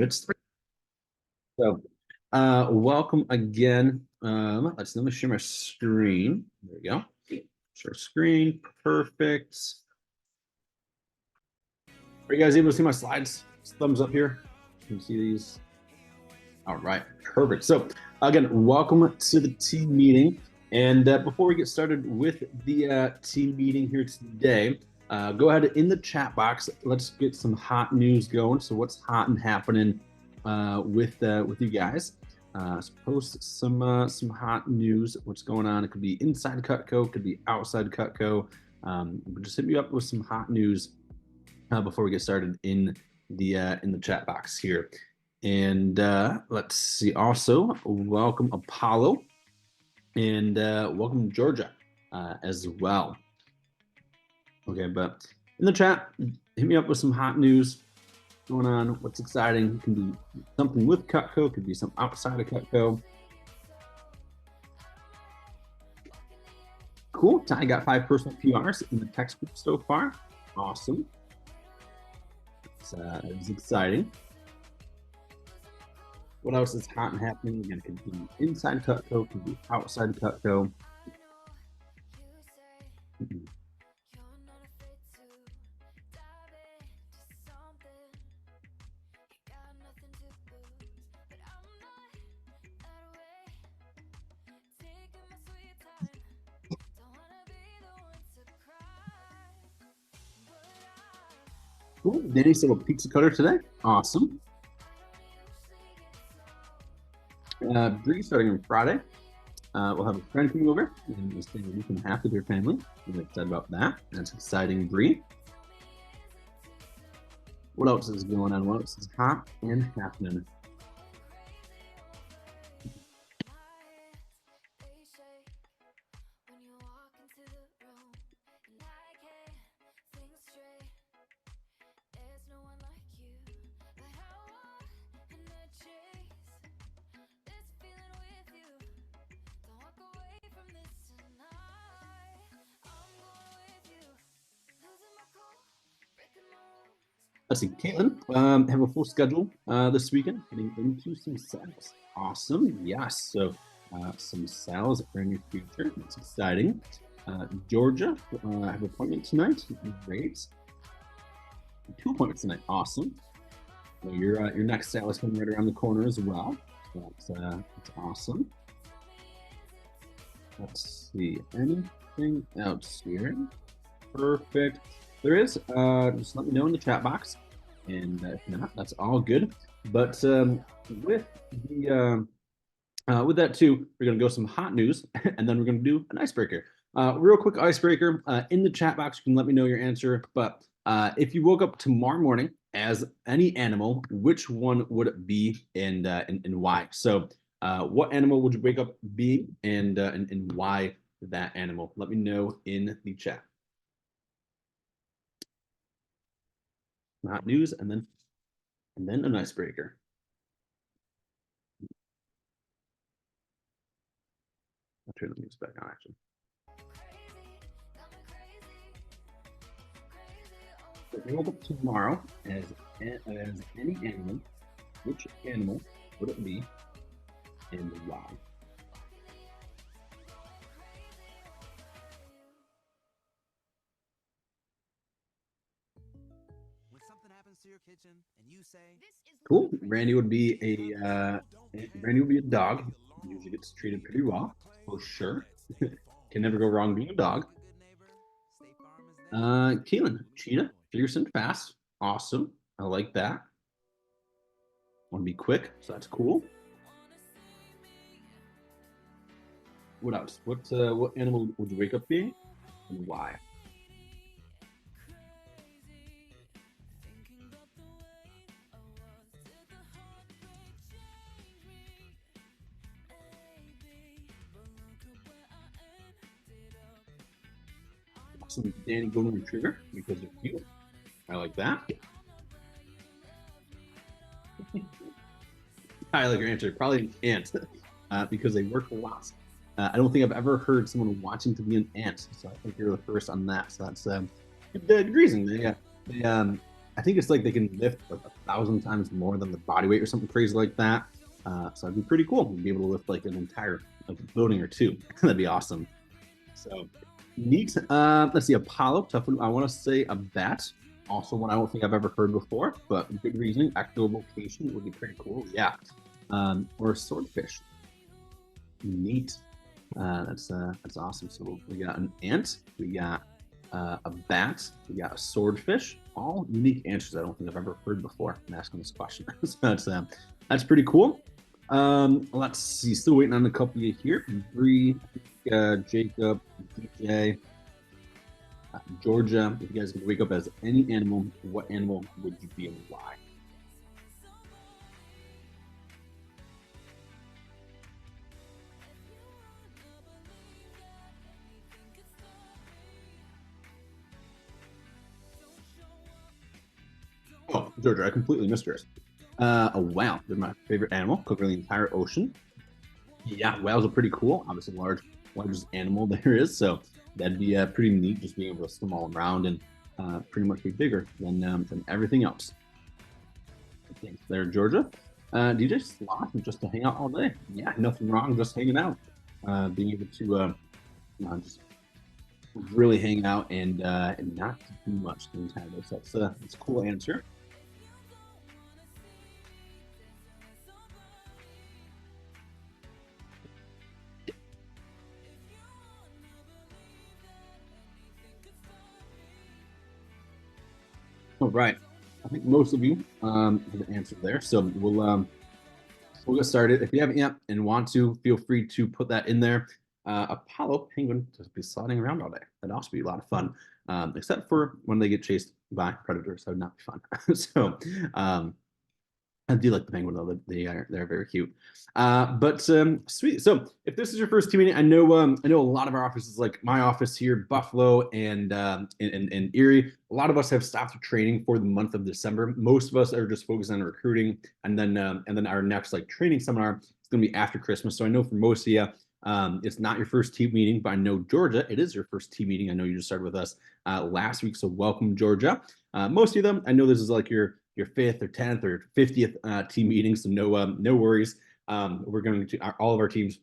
it's so welcome again. Let me share my screen. There we go. Share screen. Perfect. Are you guys able to see my slides? Thumbs up here. Can you see these? All right, perfect. So again, welcome to the team meeting. And before we get started with the team meeting here today, go ahead in the chat box. Let's get some hot news going. So what's hot and happening with you guys? So post some hot news. What's going on? It could be inside Cutco, it could be outside Cutco. But just hit me up with some hot news before we get started in the chat box here. And let's see. Also, welcome Apollo, and welcome Georgia as well. Okay, but in the chat, hit me up with some hot news going on. What's exciting? It can be something with Cutco, it could be some outside of Cutco. Cool. Ty got 5 personal PRs in the text group so far. Awesome. It's exciting. What else is hot and happening? Again, it could be inside Cutco, it could be outside Cutco. Cool. Danny's little pizza cutter today. Awesome. Bree starting on Friday. We'll have a friend coming over and we'll stay a week and a half with your family. Really excited about that. That's exciting, Bree. What else is going on? What else is hot and happening? Let's see, Caitlin, have a full schedule this weekend, getting into some sales. Awesome, yes. So some sales for your future. That's exciting. Georgia, I have an appointment tonight. Great. 2 appointments tonight. Awesome. So your next sale is coming right around the corner as well. So that's awesome. Let's see, anything else here? Perfect. There is. Just let me know in the chat box, and if not, that's all good. But with that too, we're gonna go some hot news, and then we're gonna do an icebreaker. Real quick icebreaker in the chat box. You can let me know your answer. But if you woke up tomorrow morning as any animal, which one would it be, and why? So, what animal would you wake up being, and why that animal? Let me know in the chat. Hot news, and then an icebreaker. I'll turn the music back on actually. If you woke up tomorrow as any animal, which animal would it be, and why? Cool. Randy would be a dog. Usually gets treated pretty well, for sure. Can never go wrong being a dog. Keelan, cheetah, fierce and fast. Awesome. I like that. Want to be quick, so that's cool. What else? What animal would you wake up being, and why? Some Danny Golden Retriever because they're cute. I like that. I like your answer. Probably an ant because they work a lot. I don't think I've ever heard someone wanting to be an ant, so I think you're the first on that. So that's good reason. I think it's like they can lift like 1,000 times more than the body weight or something crazy like that. So it'd be pretty cool to be able to lift like an entire like building or two. That'd be awesome. So neat. Let's see, Apollo, tough one. I want to say a bat. Also one I don't think I've ever heard before, but good reasoning. Echolocation would be pretty cool. Yeah. Or swordfish. Neat. That's awesome. So we got an ant, we got a bat, we got a swordfish. All unique answers I don't think I've ever heard before. I'm asking this question. So that's pretty cool. Let's see. Still waiting on a couple of you here. Bree, Jacob, DJ, Georgia. If you guys could wake up as any animal, what animal would you be and why? Oh, Georgia, I completely missed yours. A whale. They're my favorite animal. Cover the entire ocean. Yeah, whales are pretty cool. Obviously, largest animal there is. So that'd be pretty neat, just being able to swim all around and pretty much be bigger than everything else. Thanks there, Georgia. DJ Sloth, just to hang out all day. Yeah, nothing wrong, just hanging out. Being able to just really hang out and not do much the entire day. So that's a cool answer. All right. I think most of you have answered there. So we'll get started. If you haven't yet and want to, feel free to put that in there. Apollo penguin just be sliding around all day. That'd also be a lot of fun, except for when they get chased by predators. That would not be fun. So I do like the penguin though. They're very cute. But sweet. So if this is your first team meeting, I know a lot of our offices, like my office here, Buffalo and Erie. A lot of us have stopped training for the month of December. Most of us are just focused on recruiting, and then our next like training seminar is going to be after Christmas. So I know for most of you, it's not your first team meeting, but I know Georgia, it is your first team meeting. I know you just started with us last week, so welcome, Georgia. Most of them, I know this is like your fifth or 10th or 50th team meeting, so no worries. We're going to all of our teams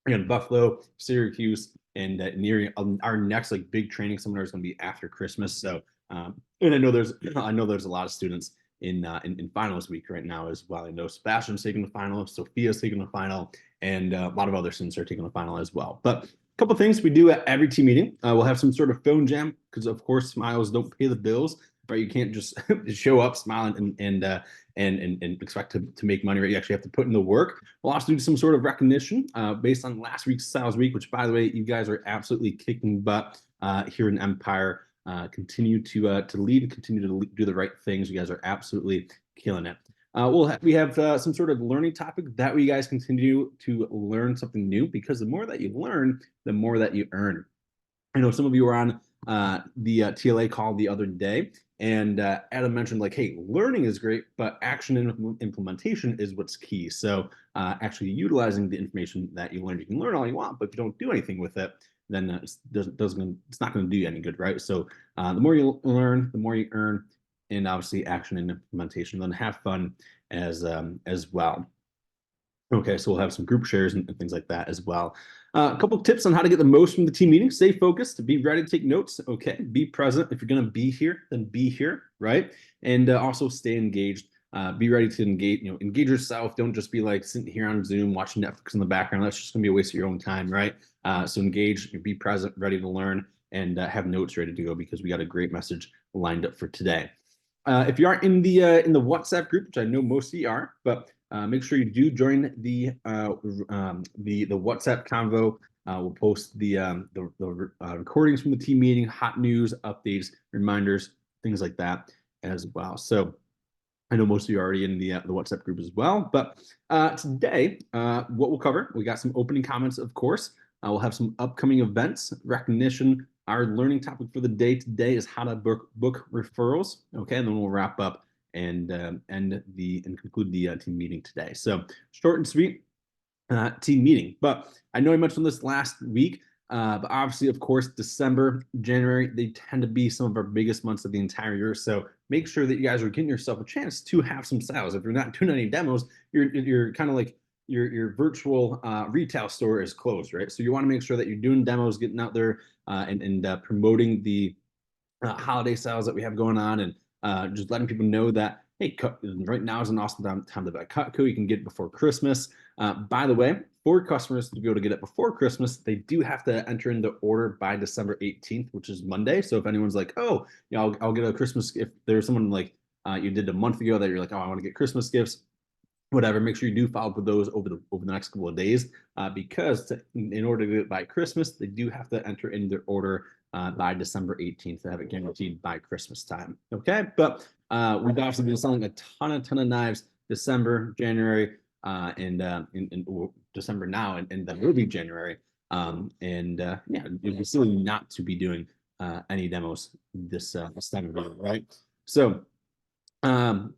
again, Buffalo, Syracuse, and near our next like big training seminar is going to be after Christmas. So, and I know there's a lot of students in finals week right now as well. I know Sebastian's taking the final, Sophia's taking the final, and a lot of other students are taking the final as well. But a couple things we do at every team meeting. We'll have some sort of phone jam because, of course, smiles don't pay the bills. Right, you can't just show up, smile, and expect to make money. Right, you actually have to put in the work. We'll also do some sort of recognition based on last week's Sales Week, which, by the way, you guys are absolutely kicking butt here in Empire. Continue to lead, continue to do the right things. You guys are absolutely killing it. We have some sort of learning topic that we guys continue to learn something new, because the more that you learn, the more that you earn. I know some of you were on the TLA call the other day, and Adam mentioned like, hey, learning is great, but action and implementation is what's key. So actually utilizing the information that you learned, you can learn all you want, but if you don't do anything with it, then it's not going to do you any good, right? So the more you learn, the more you earn, and obviously action and implementation. Then have fun as well. Okay, so we'll have some group shares and things like that as well. A couple of tips on how to get the most from the team meeting. Stay focused, be ready to take notes. Okay, be present. If you're going to be here, then be here, right? And also stay engaged. Be ready to engage yourself. Don't just be like sitting here on Zoom watching Netflix in the background. That's just going to be a waste of your own time, right? So engage, be present, ready to learn, and have notes ready to go, because we got a great message lined up for today. If you aren't in the WhatsApp group, which I know most of you are, but make sure you do join the WhatsApp convo. We'll post the recordings from the team meeting, hot news, updates, reminders, things like that as well. So I know most of you are already in the WhatsApp group as well. But today, what we'll cover, we got some opening comments, of course. We'll have some upcoming events, recognition. Our learning topic for the day today is how to book referrals. Okay, and then we'll wrap up and conclude the team meeting today. So short and sweet team meeting. But I know I mentioned this last week, but obviously, of course, December, January, they tend to be some of our biggest months of the entire year. So make sure that you guys are getting yourself a chance to have some sales. If you're not doing any demos, you're kind of like your virtual retail store is closed, right? So you want to make sure that you're doing demos, getting out there and promoting the holiday sales that we have going on, and just letting people know that, hey, right now is an awesome time to buy Cutco. You can get it before Christmas. By the way, for customers to be able to get it before Christmas, they do have to enter in the order by December 18th, which is Monday. So if anyone's like, oh, I'll get a Christmas, if there's someone like you did a month ago that you're like, oh, I want to get Christmas gifts, whatever, make sure you do follow up with those over the next couple of days, because in order to get it by Christmas, they do have to enter in their order by December 18th to have it guaranteed by Christmas time. Okay, but we've obviously been selling a ton of knives December, January, and in December now, and then will be January. Yeah, it'd be silly not to be doing any demos this time of year, right? So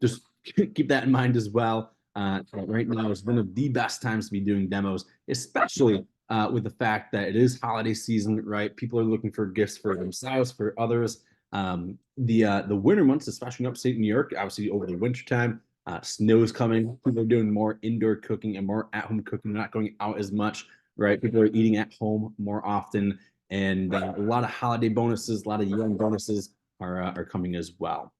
just keep that in mind as well. Right now is one of the best times to be doing demos, especially with the fact that it is holiday season, right? People are looking for gifts for themselves, for others. The winter months, especially in upstate New York, obviously over the winter time, snow's coming. People are doing more indoor cooking and more at-home cooking, not going out as much, right? People are eating at home more often, and a lot of holiday bonuses, a lot of year-end bonuses are coming as well.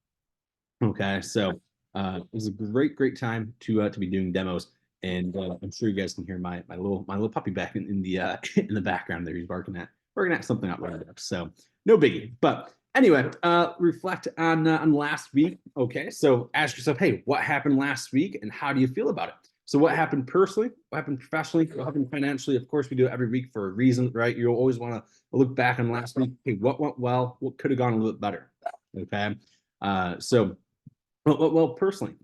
Okay, so it was a great time to be doing demos, and I'm sure you guys can hear my little puppy back in the in the background there. He's barking at something out there. So no biggie. But anyway, reflect on last week. Okay, so ask yourself, hey, what happened last week, and how do you feel about it? So what happened personally? What happened professionally? What happened financially? Of course, we do it every week for a reason, right? You'll always want to look back on last week. Hey, what went well? What could have gone a little bit better? Okay, so what went well personally?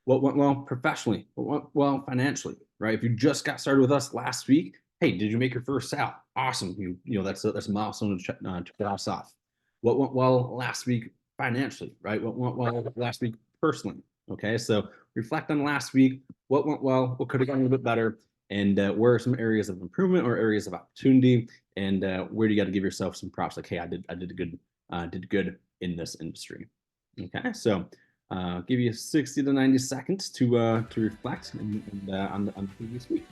What went well professionally? What went well financially? Right? If you just got started with us last week, hey, did you make your first sale? Awesome. You know that's a milestone to cross off. What went well last week financially? Right? What went well last week personally? Okay, so reflect on last week. What went well? What could have gone a little bit better? And where are some areas of improvement or areas of opportunity? And where do you got to give yourself some props? Like, hey, I did good in this industry. Okay, so give you 60 to 90 seconds to reflect on the previous week.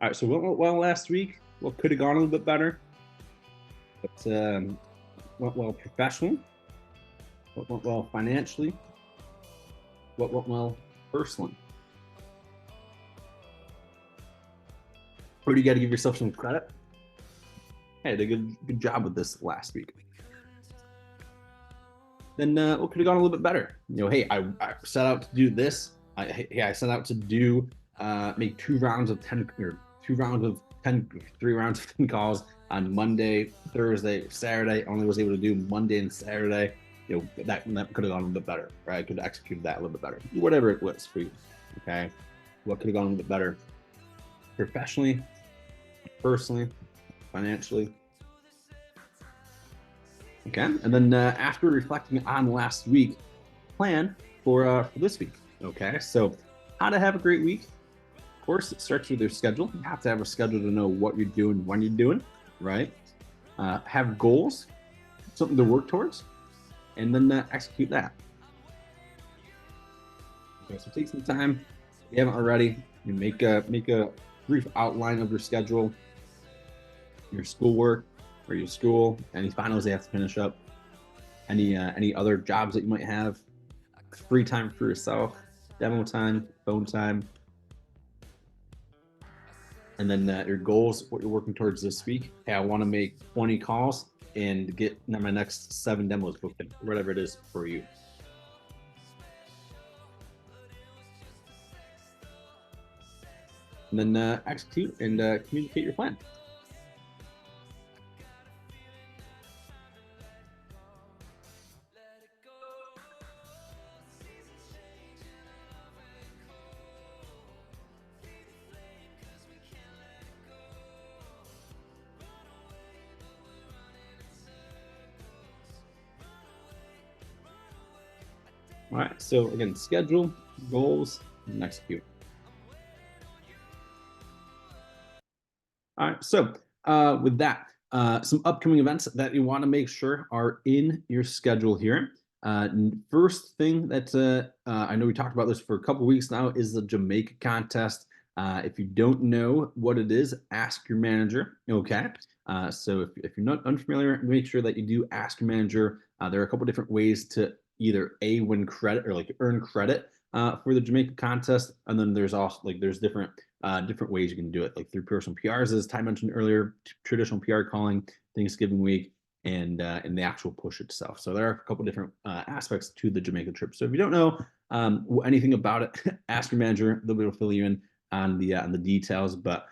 All right, so what went well last week? What could have gone a little bit better? What went well professionally? What went well financially? What went well personally? Or do you got to give yourself some credit? Hey, I did a good job with this last week. Then what could have gone a little bit better? Hey, I set out to do this. I set out to do make 2 rounds of 10 or 2 rounds of 10, 3 rounds of 10 calls on Monday, Thursday, Saturday. I only was able to do Monday and Saturday. That could have gone a little bit better, right? I could have executed that a little bit better. Whatever it was for you. Okay. What could have gone a little bit better? Professionally, personally, financially. Okay. And then after reflecting on last week, plan for this week. Okay. So how to have a great week. Of course, it starts with your schedule. You have to have a schedule to know what you're doing, when you're doing, right? Have goals, something to work towards, and then execute that. Okay, so take some time. If you haven't already, you make a brief outline of your schedule, your schoolwork, or your school, any finals they have to finish up, any other jobs that you might have, free time for yourself, demo time, phone time. And then your goals, what you're working towards this week. Hey, I want to make 20 calls and get my next 7 demos booked in, whatever it is for you. and then execute and communicate your plan. All right, so again, schedule, goals, and execute. All right, so with that, some upcoming events that you want to make sure are in your schedule here. First thing that I know we talked about this for a couple weeks now is the Jamaica contest. If you don't know what it is, ask your manager. Okay. So if you're not unfamiliar, make sure that you do ask your manager. There are a couple different ways to either win credit or like earn credit for the Jamaica contest, and then there's also like there's different ways you can do it, like through personal PRs, as Ty mentioned earlier, traditional PR calling, Thanksgiving week, and the actual push itself. So there are a couple different aspects to the Jamaica trip. So if you don't know anything about it, ask your manager. They'll be able to fill you in on the details. But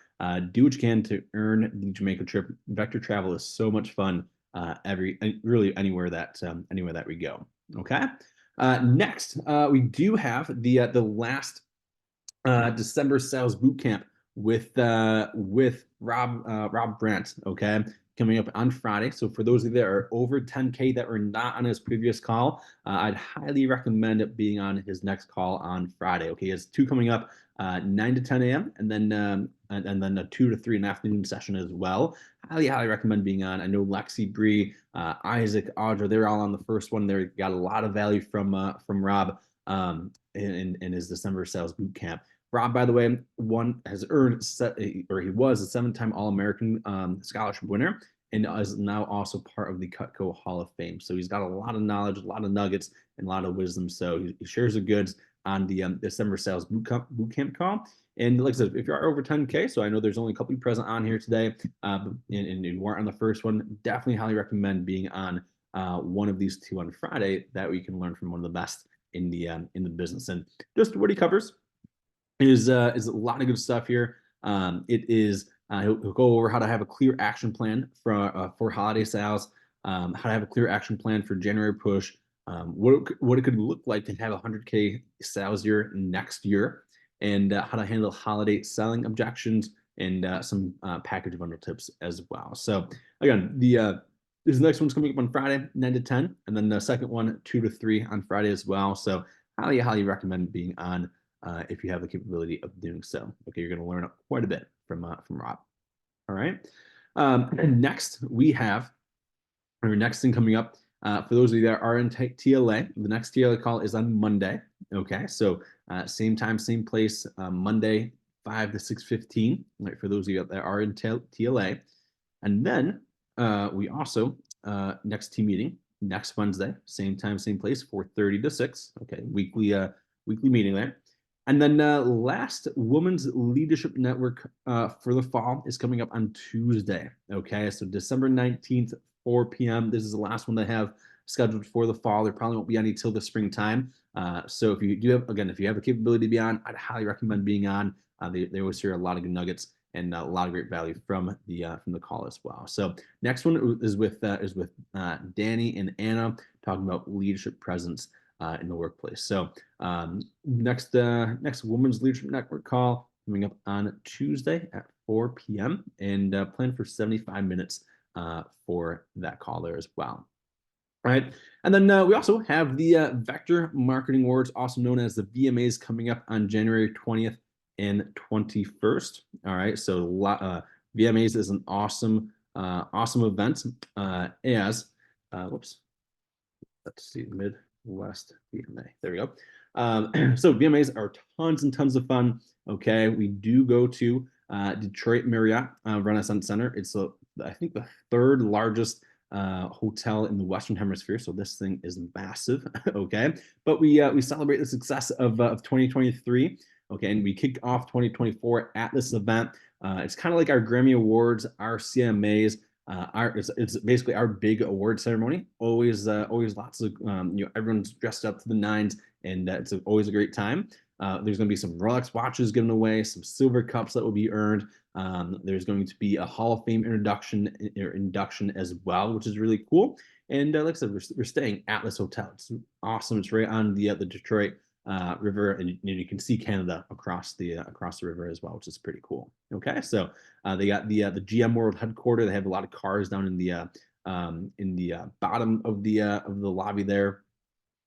do what you can to earn the Jamaica trip. Vector travel is so much fun. Really anywhere that we go. Okay. Next, we do have the last December sales boot camp with Rob Brandt. Okay, coming up on Friday. So for those of you that are over 10K that were not on his previous call, I'd highly recommend it being on his next call on Friday. Okay, he has two coming up, 9 to 10 a.m. and then a 2 to 3 in the afternoon session as well. Highly recommend being on. I know Lexi, Bree, Isaac, Audra, they're all on the first one. They got a lot of value from Rob in his December sales boot camp. Rob, by the way, has earned or he was a 7-time All-American scholarship winner and is now also part of the Cutco Hall of Fame. So he's got a lot of knowledge, a lot of nuggets, and a lot of wisdom. So he shares the goods on the December sales boot camp call. And like I said, if you are over 10K, so I know there's only a couple present on here today, and you weren't on the first one, definitely highly recommend being on one of these two on Friday that we can learn from one of the best in the business. And just what he covers is a lot of good stuff here. It is he'll go over how to have a clear action plan for holiday sales, how to have a clear action plan for January push, what it could look like to have a 100K sales year next year, and how to handle holiday selling objections, and some package bundle tips as well. So again, this next one's coming up on Friday, 9 to 10, and then the second one, 2 to 3 on Friday as well. So highly recommend being on if you have the capability of doing so. Okay, you're going to learn quite a bit from Rob. All right. And next we have our next thing coming up. For those of you that are in TLA, the next TLA call is on Monday. Okay, so same time, same place, Monday, 5 to 6:15. Right, for those of you that are in TLA, and then we also next team meeting next Wednesday, same time, same place, 4:30 to 6. Okay, weekly meeting there. And then last Women's Leadership Network for the fall is coming up on Tuesday. Okay, so December 19th, 4 p.m. This is the last one they have scheduled for the fall. There probably won't be any till the springtime. So if you do have, again, if you have the capability to be on, I'd highly recommend being on. They always share a lot of good nuggets and a lot of great value from the call as well. So next one is with Danny and Anna talking about leadership presence in the workplace. So next Women's Leadership Network call coming up on Tuesday at 4 p.m. and plan for 75 minutes for that call there as well. All right. And then we also have the Vector Marketing Awards, also known as the VMAs, coming up on January 20th and 21st. All right. So VMAs is an awesome event whoops. Let's see, Midwest VMA. There we go. So VMAs are tons and tons of fun. Okay. We do go to Detroit Marriott Renaissance Center. It's I think the third largest hotel in the Western Hemisphere. So this thing is massive. Okay, but we celebrate the success of 2023. Okay, and we kick off 2024 at this event. It's kind of like our Grammy Awards, our CMAs. It's basically our big award ceremony. Always lots of everyone's dressed up to the nines, and it's always a great time. There's going to be some Rolex watches given away, some silver cups that will be earned. There's going to be a Hall of Fame induction as well, which is really cool. And like I said, we're staying at this hotel. It's awesome. It's right on the Detroit river, and you can see Canada across the river as well, which is pretty cool. Okay, so they got the GM World headquarters. They have a lot of cars down in the bottom of the lobby there.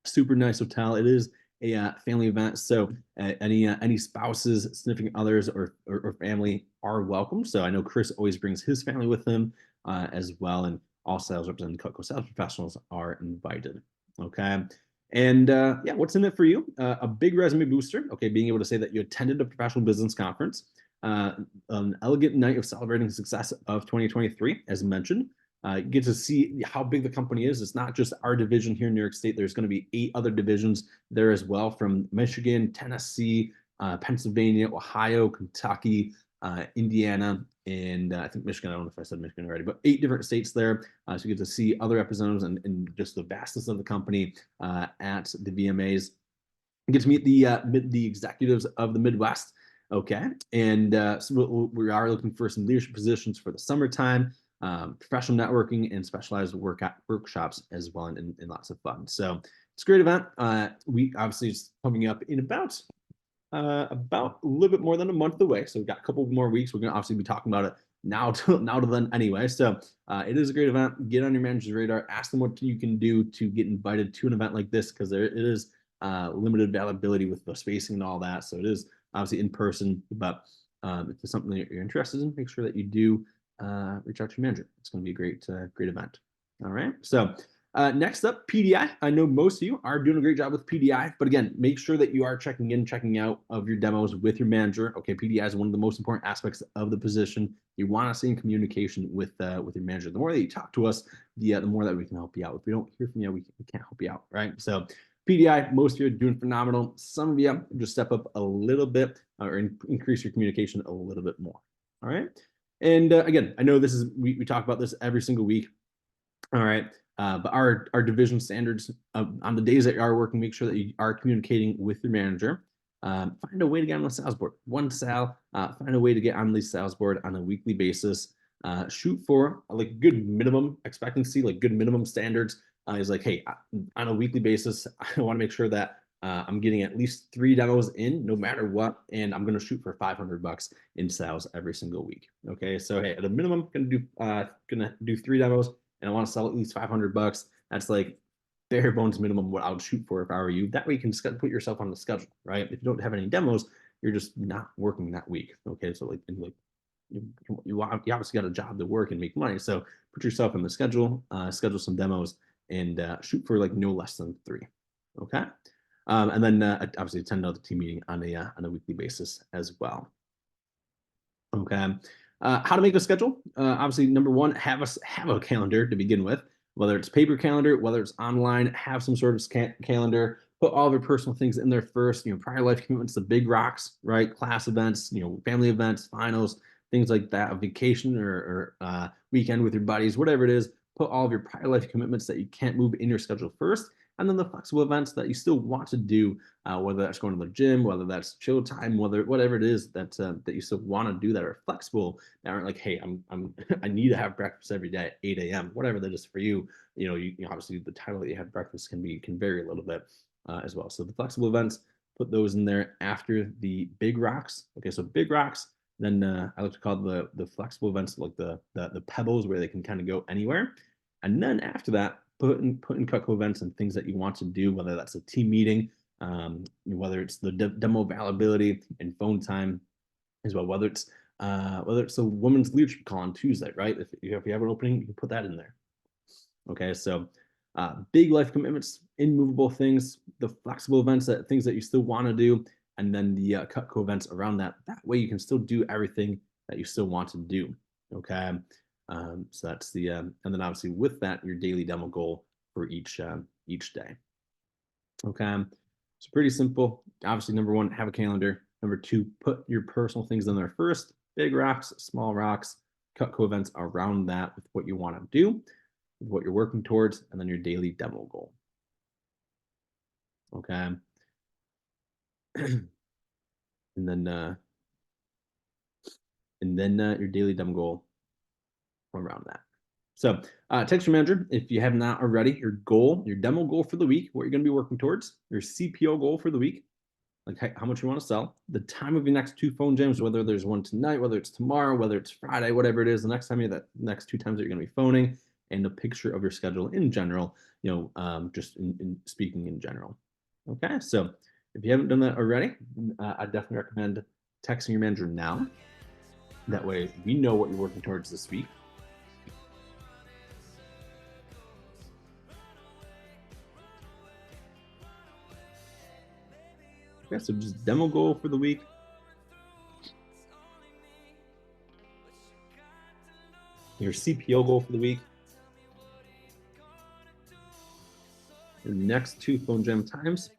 Super nice hotel. It is a family event, so any spouses, significant others, or family are welcome. So I know Chris always brings his family with him as well, and all sales reps and Cutco sales professionals are invited. Okay. And yeah, what's in it for you? A big resume booster. Okay, being able to say that you attended a professional business conference, an elegant night of celebrating the success of 2023, as mentioned. You get to see how big the company is. It's not just our division here in New York State. There's going to be 8 other divisions there as well, from Michigan, Tennessee, Pennsylvania, Ohio, Kentucky, Indiana, and I think Michigan. I don't know if I said Michigan already, but 8 different states there. So you get to see other representatives and just the vastness of the company at the VMAs. You get to meet the executives of the Midwest. Okay, and so we are looking for some leadership positions for the summertime. Professional networking and specialized workshops as well, and lots of fun. So it's a great event. We obviously is coming up in about a little bit more than a month away. So we've got a couple more weeks. We're going to obviously be talking about it now to then anyway. So it is a great event. Get on your manager's radar. Ask them what you can do to get invited to an event like this, because it is limited availability with the spacing and all that. So it is obviously in person, but if it's something that you're interested in, make sure that you do reach out to your manager. It's going to be a great event. All right. So next up, PDI. I know most of you are doing a great job with PDI, but again, make sure that you are checking out of your demos with your manager. Okay, PDI is one of the most important aspects of the position. You want to stay in communication with your manager. The more that you talk to us, the more that we can help you out. If we don't hear from you, we can't help you out, right? So PDI, most of you are doing phenomenal. Some of you just step up a little bit or increase your communication a little bit more. All right. And again, I know this is we talk about this every single week. All right. But our division standards on the days that you are working, make sure that you are communicating with your manager. Find a way to get on the sales board. One sale, find a way to get on the sales board on a weekly basis. Shoot for like good minimum expectancy, like good minimum standards. Is like, hey, on a weekly basis, I want to make sure that I'm getting at least 3 demos in, no matter what, and I'm going to shoot for $500 in sales every single week. Okay, so hey, at a minimum, gonna do 3 demos, and I want to sell at least $500. That's like bare bones minimum what I would shoot for if I were you. That way you can put yourself on the schedule, right? If you don't have any demos, you're just not working that week. Okay, so you obviously got a job to work and make money, so put yourself in the schedule, schedule some demos, and shoot for like no less than 3. Okay, and then obviously attend another team meeting on a weekly basis as well. Okay. How to make a schedule? Obviously, number one, have a calendar to begin with. Whether it's paper calendar, whether it's online, have some sort of calendar. Put all of your personal things in there first. Prior life commitments, the big rocks, right? Class events, family events, finals, things like that. A vacation or weekend with your buddies, whatever it is. Put all of your prior life commitments that you can't move in your schedule first, and then the flexible events that you still want to do, whether that's going to the gym, whether that's chill time, whatever it is that you still want to do that are flexible, that aren't like, hey, I need to have breakfast every day at 8 a.m. Whatever that is for you. You obviously the time that you have breakfast can vary a little bit as well. So the flexible events, put those in there after the big rocks. Okay, so big rocks. Then I like to call the flexible events like the pebbles, where they can kind of go anywhere. And then after that, put in Cutco events and things that you want to do, whether that's a team meeting, whether it's the demo availability and phone time as well, whether it's a women's leadership call on Tuesday, right? If you have an opening, you can put that in there. Okay, so big life commitments, immovable things, the flexible events, things that you still want to do, and then the Cutco events around that. That way you can still do everything that you still want to do. Okay. So that's the and then obviously with that, your daily demo goal for each day. Okay, it's pretty simple. Obviously, number one, have a calendar. Number two, put your personal things in there first. Big rocks, small rocks, Cutco events around that with what you want to do, with what you're working towards, and then your daily demo goal. Okay. and then your daily demo goal around that. So text your manager if you have not already. Your goal, your demo goal for the week, what you're going to be working towards, your CPO goal for the week, like how much you want to sell, the time of your next 2 phone jams, whether there's one tonight, whether it's tomorrow, whether it's Friday, whatever it is, the next 2 times that you're going to be phoning, and a picture of your schedule in general, just in speaking in general. Okay, so if you haven't done that already, I definitely recommend texting your manager now. That way we know what you're working towards this week. Okay, so just demo goal for the week. Your CPO goal for the week. Your next 2 phone jam times.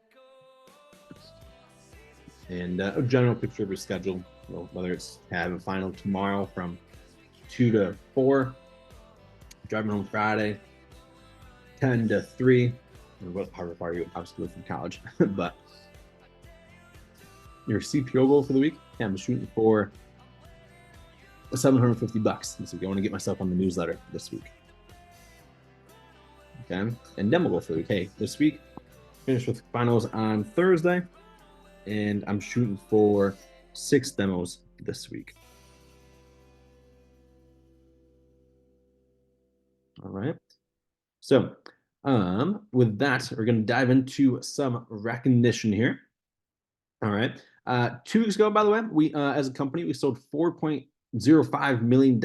And a general picture of your schedule, whether it's have a final tomorrow from 2 to 4, driving home Friday, 10 to 3, or however far you obviously live from college. But your CPO goal for the week, I'm shooting for $750. So I want to get myself on the newsletter this week. Okay, and demo goal for the week. Hey, this week, finish with finals on Thursday, and I'm shooting for 6 demos this week. All right. So with that, we're going to dive into some recognition here. All right. 2 weeks ago, by the way, we as a company, we sold $4.05 million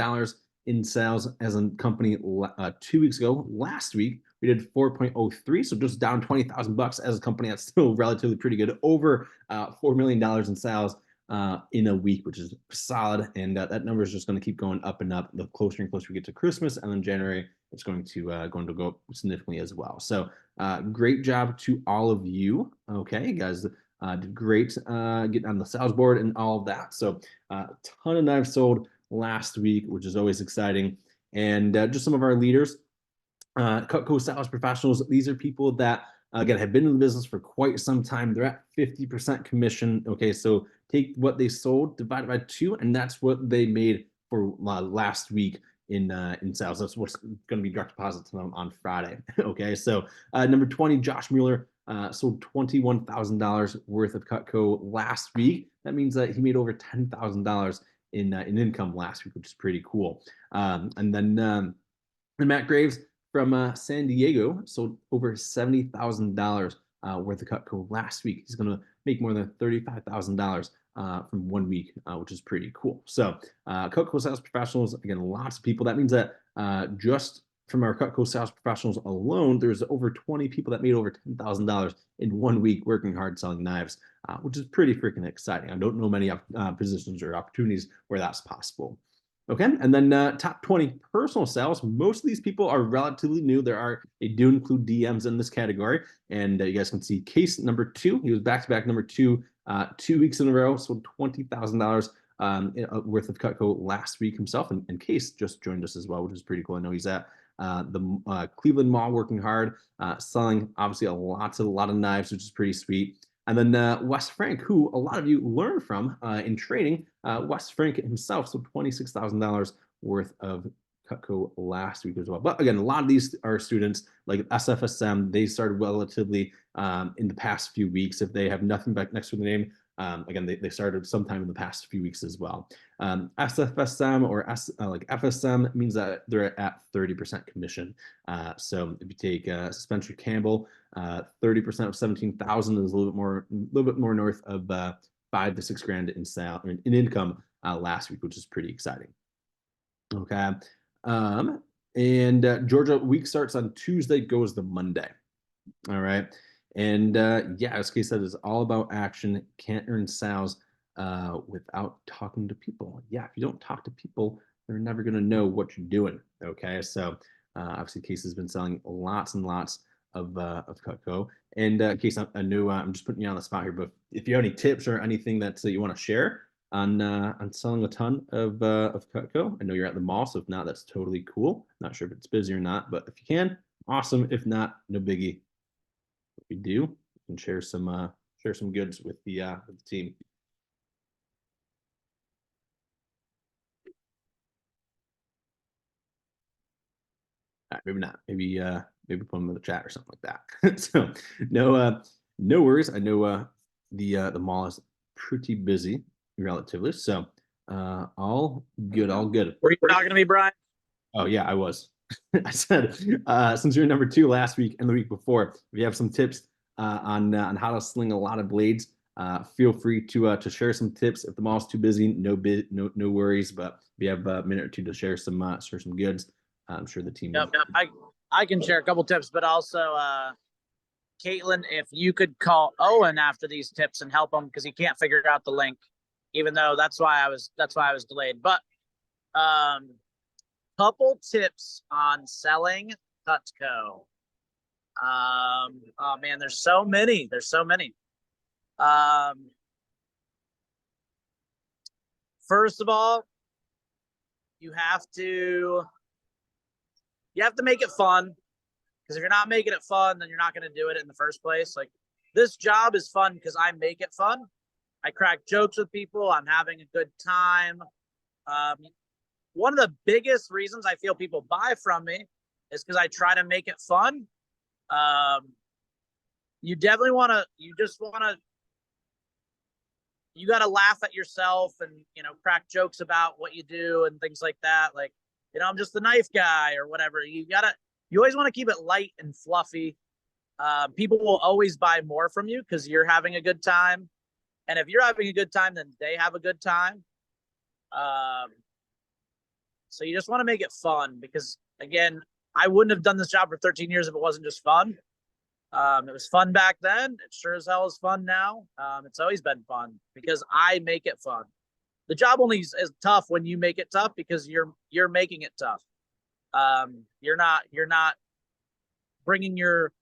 in sales as a company 2 weeks ago. Last week, we did 4.03, so just down $20,000 as a company. That's still relatively pretty good. Over $4 million in sales in a week, which is solid. And that number is just going to keep going up and up the closer and closer we get to Christmas. And then January, it's going to go up significantly as well. So great job to all of you. Okay, you guys did great getting on the sales board and all of that. So a ton of knives sold last week, which is always exciting. And just some of our leaders, Cutco sales professionals. These are people that again have been in the business for quite some time. They're at 50% commission. Okay, so take what they sold, divide it by 2, and that's what they made for last week in sales. That's what's going to be direct deposit to them on Friday. Okay, so number 20, Josh Mueller sold $21,000 worth of Cutco last week. That means that he made over $10,000 in income last week, which is pretty cool. And then Matt Graves from San Diego sold over $70,000 worth of Cutco last week. He's going to make more than $35,000 from 1 week, which is pretty cool. So Cutco sales professionals, again, lots of people. That means that just from our Cutco sales professionals alone, there's over 20 people that made over $10,000 in 1 week working hard selling knives, which is pretty freaking exciting. I don't know many positions or opportunities where that's possible. Okay, and then top 20 personal sales. Most of these people are relatively new. They do include DMs in this category, and you guys can see case number 2. He was back-to-back number 2, 2 weeks in a row, sold $20,000 worth of Cutco last week himself, and Case just joined us as well, which is pretty cool. I know he's at the Cleveland Mall working hard, selling obviously a lot of knives, which is pretty sweet. And then Wes Frank, who a lot of you learn from in trading, Wes Frank himself sold $26,000 worth of Cutco last week as well. But again, a lot of these are students like SFSM. They started relatively in the past few weeks. If they have nothing back next to the name, again, they started sometime in the past few weeks as well. SFSM or like FSM means that they're at 30% commission. So if you take Spencer Campbell, 30% of 17,000 is a little bit more north of $5 to $6 grand in income last week, which is pretty exciting. Okay, and Georgia week starts on Tuesday, goes to Monday. All right. And yeah, as Kay said, it's all about action. Can't earn sales without talking to people. Yeah, if you don't talk to people, they're never going to know what you're doing. Okay, so obviously, Case has been selling lots and lots of Cutco. And Case, I know I'm just putting you on the spot here, but if you have any tips or anything that you want to share on selling a ton of Cutco, I know you're at the mall, so if not, that's totally cool. Not sure if it's busy or not, but if you can, awesome. If not, no biggie. If we do, we can share some goods with the team. maybe not. Maybe put them in the chat or something like that. So no worries. I know the mall is pretty busy relatively. So all good, all good. Were you talking to me, Brian? Oh yeah, I was. I said since you're number 2 last week and the week before, if you have some tips on how to sling a lot of blades, feel free to share some tips. If the mall's too busy, no worries. But if you have a minute or two to share some goods, I'm sure the team. Yep. I can share a couple tips, but also Caitlin, if you could call Owen after these tips and help him because he can't figure out the link, even though that's why I was delayed. But couple tips on selling Cutco. Oh man, there's so many. First of all, you have to make it fun, because if you're not making it fun, then you're not going to do it in the first place. Like, this job is fun because I make it fun. I crack jokes with people. I'm having a good time. One of the biggest reasons I feel people buy from me is because I try to make it fun. You definitely want to, you got to laugh at yourself and, crack jokes about what you do and things like that. Like, I'm just the knife guy or whatever. You always want to keep it light and fluffy. People will always buy more from you because you're having a good time. And if you're having a good time, then they have a good time. So you just want to make it fun because, again, I wouldn't have done this job for 13 years if it wasn't just fun. It was fun back then. It sure as hell is fun now. It's always been fun because I make it fun. The job only is tough when you make it tough because you're making it tough. You're not bringing your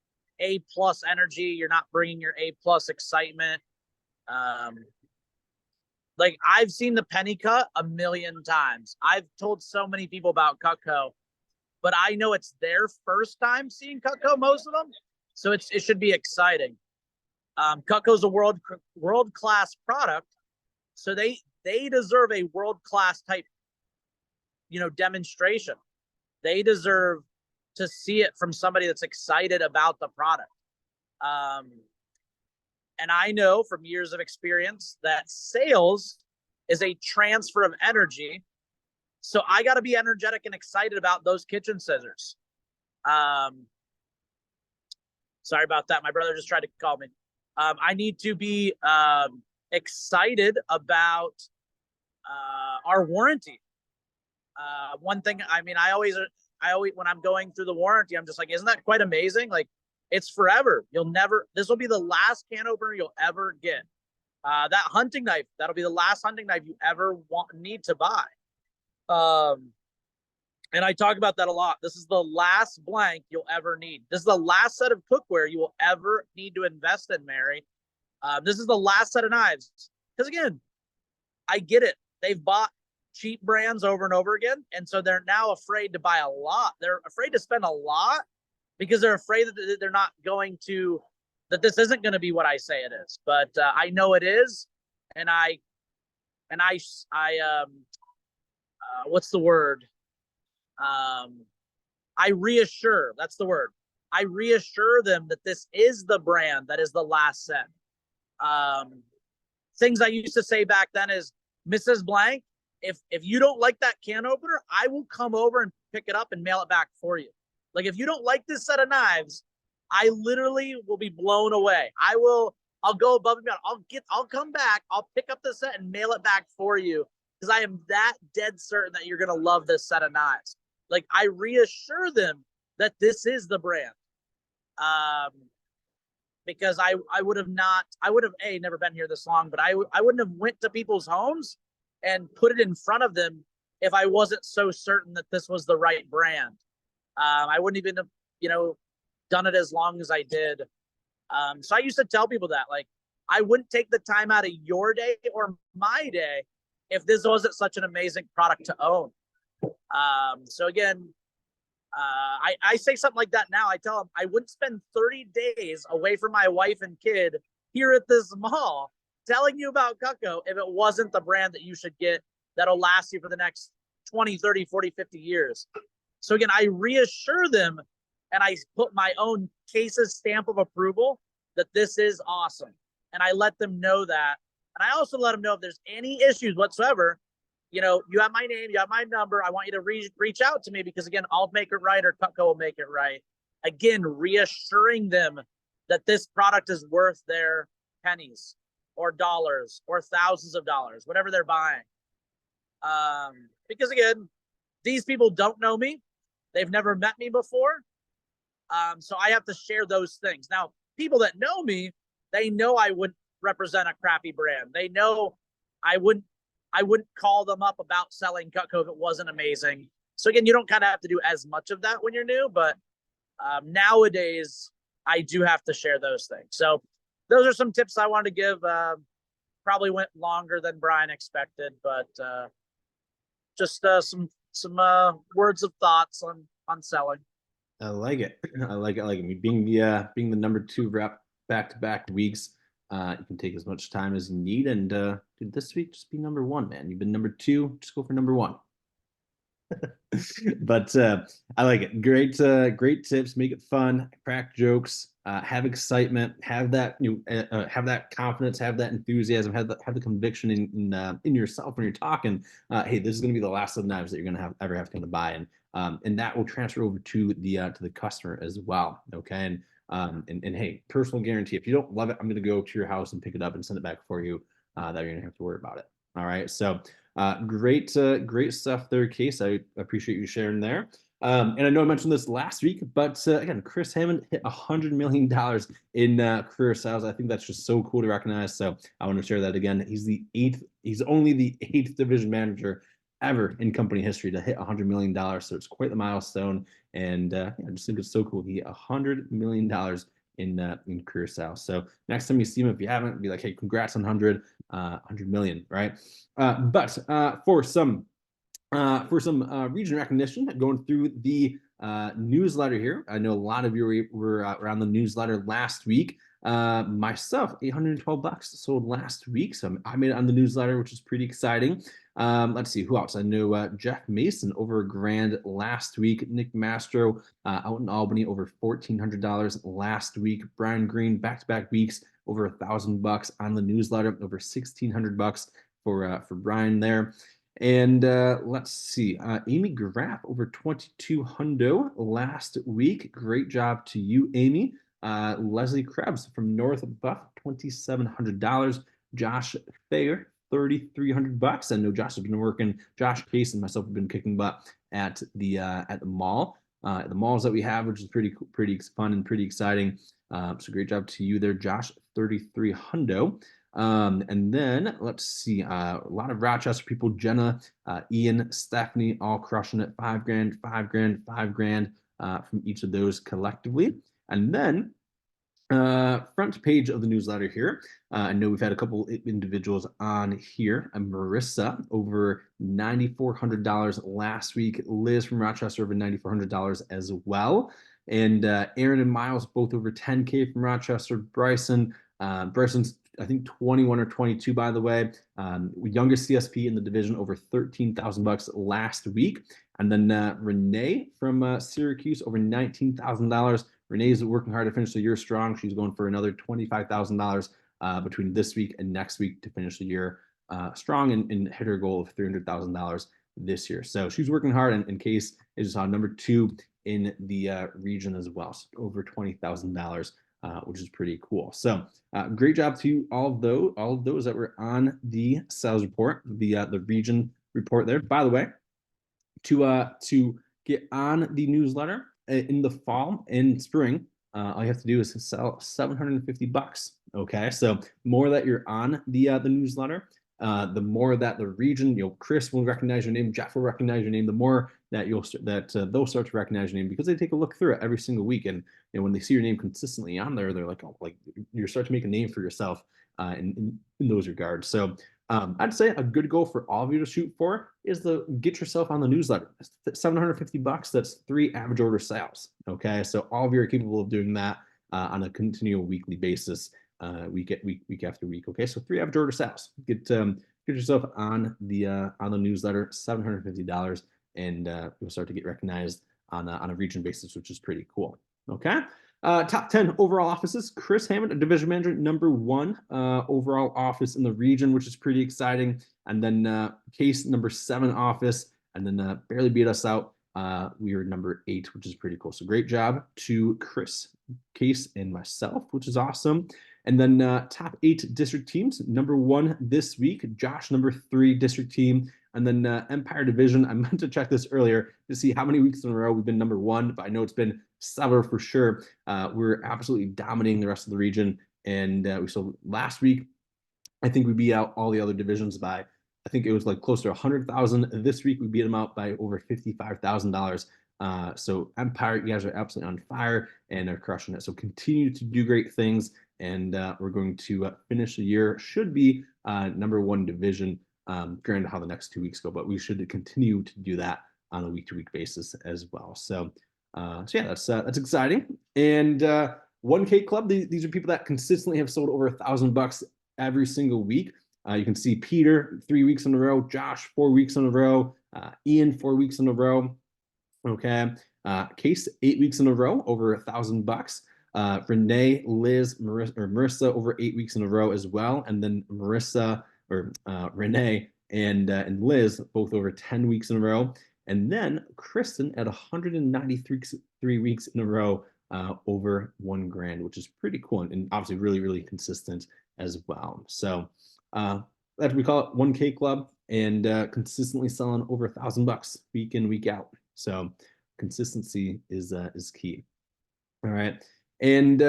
A+ energy. You're not bringing your A+ excitement. Like, I've seen the penny cut a million times. I've told so many people about Cutco, but I know it's their first time seeing Cutco, most of them. So it should be exciting. Cutco's a world-class product, so they deserve a world-class type, demonstration. They deserve to see it from somebody that's excited about the product. And I know from years of experience that sales is a transfer of energy. So I got to be energetic and excited about those kitchen scissors. Sorry about that. My brother just tried to call me. I need to be excited about our warranty. One thing, I always, when I'm going through the warranty, I'm just like, isn't that quite amazing? Like, it's forever. This will be the last can opener you'll ever get. That hunting knife, that'll be the last hunting knife you ever need to buy. And I talk about that a lot. This is the last blank you'll ever need. This is the last set of cookware you will ever need to invest in, Mary. This is the last set of knives. Because, again, I get it. They've bought cheap brands over and over again, and so they're now afraid to buy a lot. They're afraid to spend a lot because they're afraid that they're not going to, that this isn't going to be what I say it is. But I know it is, and what's the word? I reassure, that's the word. I reassure them that this is the brand that is the last set. Things I used to say back then is, Mrs. Blank, if you don't like that can opener, I will come over and pick it up and mail it back for you. Like, if you don't like this set of knives, I literally will be blown away. I'll go above and beyond. I'll come back. I'll pick up the set and mail it back for you because I am that dead certain that you're going to love this set of knives. Like, I reassure them that this is the brand. Because I would have never been here this long, but I wouldn't have went to people's homes and put it in front of them if I wasn't so certain that this was the right brand. I wouldn't even have, done it as long as I did. So I used to tell people that, like, I wouldn't take the time out of your day or my day if this wasn't such an amazing product to own. So again, I say something like that now. I tell them I wouldn't spend 30 days away from my wife and kid here at this mall telling you about Cutco if it wasn't the brand that you should get that'll last you for the next 20, 30, 40, 50 years. So again, I reassure them and I put my own case's stamp of approval that this is awesome. And I let them know that. And I also let them know if there's any issues whatsoever, you have my name, you have my number. I want you to reach out to me because, again, I'll make it right or Cutco will make it right. Again, reassuring them that this product is worth their pennies or dollars or thousands of dollars, whatever they're buying. Because, again, these people don't know me. They've never met me before. So I have to share those things. Now, people that know me, they know I wouldn't represent a crappy brand. They know I wouldn't call them up about selling Cutco if it wasn't amazing. So again, you don't kind of have to do as much of that when you're new, but nowadays I do have to share those things. So those are some tips I wanted to give. Probably went longer than Brian expected, but just some words of thoughts on selling. I like it. I like it. I mean, being the number 2 rep back-to-back weeks, you can take as much time as you need. And dude, this week, just be number 1, man. You've been number 2, just go for number 1. But I like it. Great tips. Make it fun. Crack jokes. Have excitement. Have that have that confidence. Have that enthusiasm. Have the conviction in yourself when you're talking. Hey, this is going to be the last of the knives that you're going to ever have to buy, and that will transfer over to the customer as well. Okay, and hey, personal guarantee. If you don't love it, I'm going to go to your house and pick it up and send it back for you. That you're going to have to worry about it. All right, so. Great stuff there, Case. I appreciate you sharing there. And I know I mentioned this last week, but again, Chris Hammond hit $100 million in career sales. I think that's just so cool to recognize. So I want to share that again. He's only the 8th division manager ever in company history to hit $100 million. So it's quite the milestone. And I just think it's so cool. He hit $100 million in career sales. So next time you see him, if you haven't, be like, hey, congrats on 100 million, right? But for some region recognition, going through the newsletter here, I know a lot of you were around the newsletter last week. Myself, $812 sold last week, so I made it on the newsletter, which is pretty exciting. Let's see who else. I know Jeff Mason over $1,000 last week. Nick Mastro out in Albany over $1,400 last week. Brian Green back-to-back weeks over $1,000 on the newsletter, over $1,600 for Brian there. And let's see, Amy Graff over 2,200 last week. Great job to you, Amy. Leslie Krebs from North Buff, $2,700. Josh Thayer, $3,300. I know Josh has been working. Josh Case and myself have been kicking butt at the mall. The malls that we have, which is pretty fun and pretty exciting. So great job to you there, Josh. 3,300. And then let's see, a lot of Rochester people, Jenna, Ian, Stephanie, all crushing it. $5,000, $5,000, $5,000 from each of those collectively. And then front page of the newsletter here. I know we've had a couple individuals on here. Marissa over $9,400 last week. Liz from Rochester over $9,400 as well. And Aaron and Miles both over 10K from Rochester. Bryson's I think 21 or 22, by the way. Youngest CSP in the division over $13,000 last week. And then Renee from Syracuse over $19,000. Renee's working hard to finish the year strong. She's going for another $25,000 between this week and next week to finish the year strong and hit her goal of $300,000 this year. So she's working hard, and Case is number 2 in the region as well, so over $20,000. Which is pretty cool. So great job to all of those that were on the sales report, the region report there. By the way, to get on the newsletter in the fall and spring, all you have to do is sell $750. Okay, so more that you're on the newsletter, the more that the region, Chris will recognize your name, Jeff will recognize your name, the more that they'll start to recognize your name because they take a look through it every single week, and when they see your name consistently on there, they're like, oh, like you start to make a name for yourself in those regards. So I'd say a good goal for all of you to shoot for is to get yourself on the newsletter. $750. That's 3 average order sales. Okay, so all of you are capable of doing that on a continual weekly basis. Week after week. Okay, so 3 average order sales. Get yourself on the newsletter. $750, and you'll start to get recognized on a region basis, which is pretty cool. Okay. Top 10 overall offices. Chris Hammond, a division manager, number 1 overall office in the region, which is pretty exciting. And then Case, number 7 office, and then barely beat us out. We are number 8, which is pretty cool. So great job to Chris, Case, and myself, which is awesome. And then top 8 district teams. Number 1 this week, Josh, number 3 district team. And then Empire Division, I meant to check this earlier to see how many weeks in a row we've been number 1, but I know it's been several for sure. We're absolutely dominating the rest of the region. And we saw last week, I think we beat out all the other divisions by, I think it was like close to 100,000. This week we beat them out by over $55,000. So Empire, you guys are absolutely on fire and are crushing it. So continue to do great things, and we're going to finish the year. Should be number 1 division. Granted how the next 2 weeks go, but we should continue to do that on a week-to-week basis as well. So yeah, that's exciting. And 1K Club, these are people that consistently have sold over $1,000 every single week. You can see Peter 3 weeks in a row, Josh 4 weeks in a row, Ian 4 weeks in a row. Okay, Case 8 weeks in a row, over $1,000. Renee, Liz, Marissa over 8 weeks in a row as well, and then Renee and Liz both over 10 weeks in a row, and then Kristen at 193 weeks in a row, over $1,000, which is pretty cool and obviously really, really consistent as well. So that's we call it 1K Club, and consistently selling over $1,000 week in, week out. So consistency is key. All right, and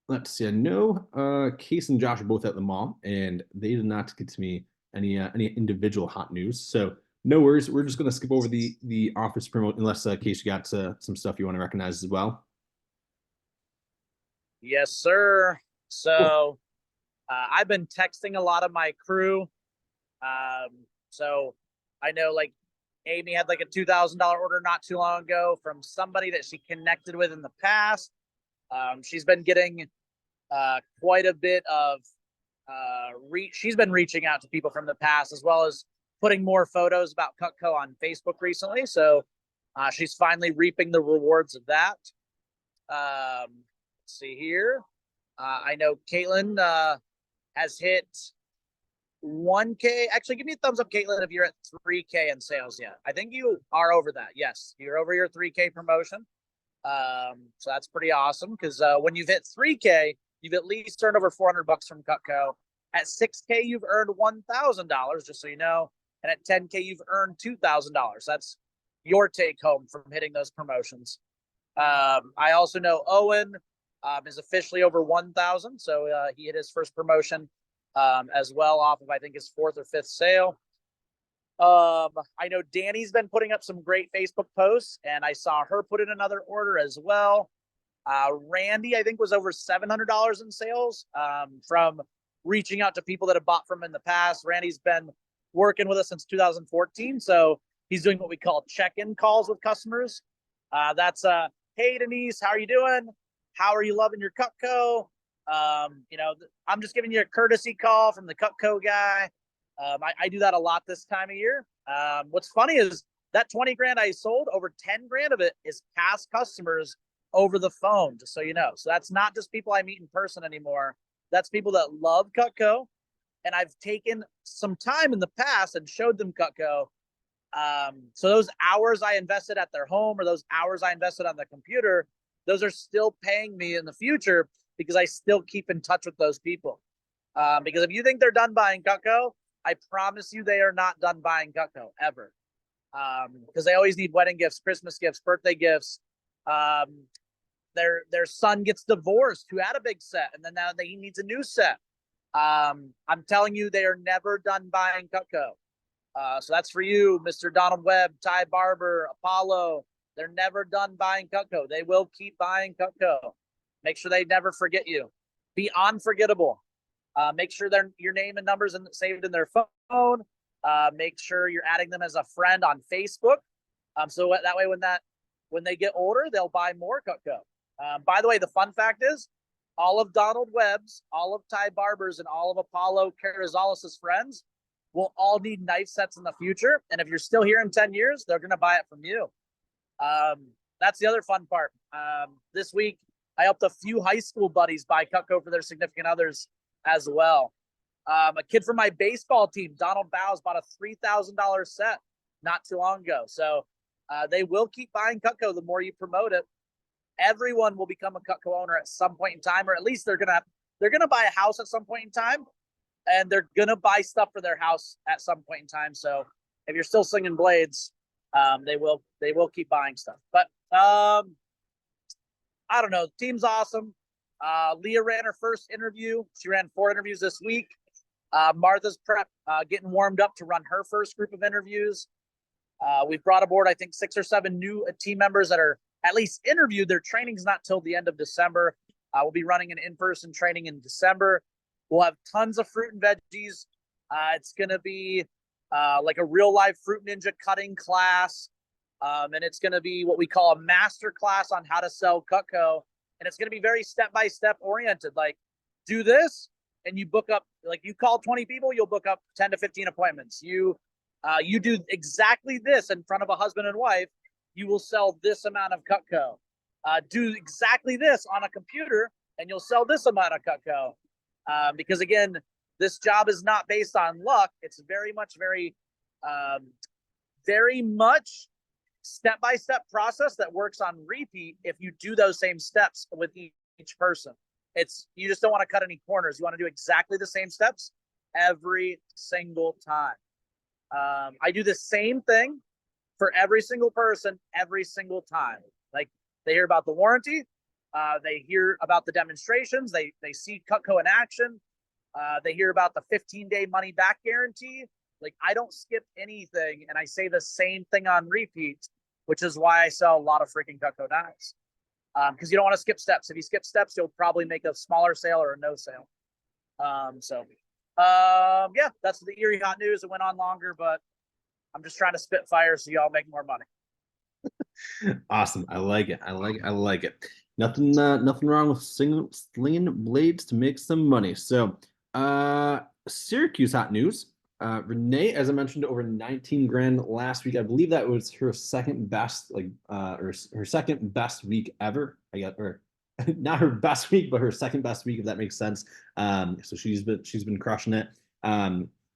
let's see. I know Case and Josh are both at the mall, and they did not get to me any individual hot news. So no worries. We're just going to skip over the office promote, unless Case, you got some stuff you want to recognize as well. Yes, sir. So I've been texting a lot of my crew. So I know like Amy had like a $2,000 order not too long ago from somebody that she connected with in the past. She's been getting quite a bit of she's been reaching out to people from the past, as well as putting more photos about Cutco on Facebook recently. So she's finally reaping the rewards of that. Let's see here. I know Caitlin has hit 1K. Actually, give me a thumbs up, Caitlin, if you're at 3K in sales yet. I think you are over that. Yes, you're over your 3K promotion. So that's pretty awesome, because when you've hit 3K, you've at least earned over $400 from Cutco. At 6K, you've earned $1,000, just so you know. And at 10K, you've earned $2,000. That's your take home from hitting those promotions. I also know Owen is officially over 1,000. So he hit his first promotion as well, off of, I think, his 4th or 5th sale. I know Danny's been putting up some great Facebook posts, and I saw her put in another order as well. Randy, I think, was over $700 in sales from reaching out to people that have bought from him in the past. Randy's been working with us since 2014, so he's doing what we call check-in calls with customers. That's hey Denise, how are you doing? How are you loving your Cutco? I'm just giving you a courtesy call from the Cutco guy. I do that a lot this time of year. What's funny is that 20 grand I sold, over 10 grand of it is past customers over the phone, just so you know. So that's not just people I meet in person anymore. That's people that love Cutco, and I've taken some time in the past and showed them Cutco. So those hours I invested at their home, or those hours I invested on the computer, those are still paying me in the future, because I still keep in touch with those people. Because if you think they're done buying Cutco, I promise you they are not done buying Cutco ever. Because they always need wedding gifts, Christmas gifts, birthday gifts. Their son gets divorced, who had a big set, and then now he needs a new set. I'm telling you, they are never done buying Cutco. So that's for you, Mr. Donald Webb, Ty Barber, Apollo. They're never done buying Cutco. They will keep buying Cutco. Make sure they never forget you. Be unforgettable. Make sure your name and numbers saved in their phone. Make sure you're adding them as a friend on Facebook. So that way, when they get older, they'll buy more Cutco. By the way, the fun fact is, all of Donald Webb's, all of Ty Barber's, and all of Apollo Carazales' friends will all need knife sets in the future. And if you're still here in 10 years, they're going to buy it from you. That's the other fun part. This week, I helped a few high school buddies buy Cutco for their significant others as well. A kid from my baseball team, Donald Bowes, bought a $3,000 set not too long ago. So they will keep buying Cutco the more you promote it. Everyone will become a Cutco owner at some point in time, or at least they're gonna buy a house at some point in time, and they're gonna buy stuff for their house at some point in time. So if you're still slinging blades, they will keep buying stuff. But I don't know. The team's awesome. Leah ran her first interview. She ran 4 interviews this week. Martha's getting warmed up to run her first group of interviews. We've brought aboard, I think, 6 or 7 new team members that are at least interviewed. Their training's not till the end of December. We'll be running an in-person training in December. We'll have tons of fruit and veggies. It's going to be like a real live Fruit Ninja cutting class. And it's going to be what we call a master class on how to sell Cutco. And it's going to be very step-by-step oriented. Like, do this, and you book up, like, you call 20 people, you'll book up 10 to 15 appointments. You do exactly this in front of a husband and wife, you will sell this amount of Cutco. Do exactly this on a computer, and you'll sell this amount of Cutco. Because again, this job is not based on luck. It's very much step-by-step process that works on repeat if you do those same steps with each person. You just don't want to cut any corners. You want to do exactly the same steps every single time. I do the same thing for every single person every single time. Like, they hear about the warranty, they hear about the demonstrations, they see Cutco in action, they hear about the 15-day money back guarantee. Like, I don't skip anything, and I say the same thing on repeat, which is why I sell a lot of freaking Cutco knives. Because you don't want to skip steps. If you skip steps, you'll probably make a smaller sale or a no sale. Yeah, that's the Erie hot news. It went on longer, but I'm just trying to spit fire so y'all make more money. Awesome. I like it. I like it. Nothing wrong with slinging blades to make some money. So, Syracuse hot news. Renee, as I mentioned, over 19 grand last week. I believe that was her second best, or her second best week ever. Or not her best week, but her second best week, if that makes sense. So she's been crushing it.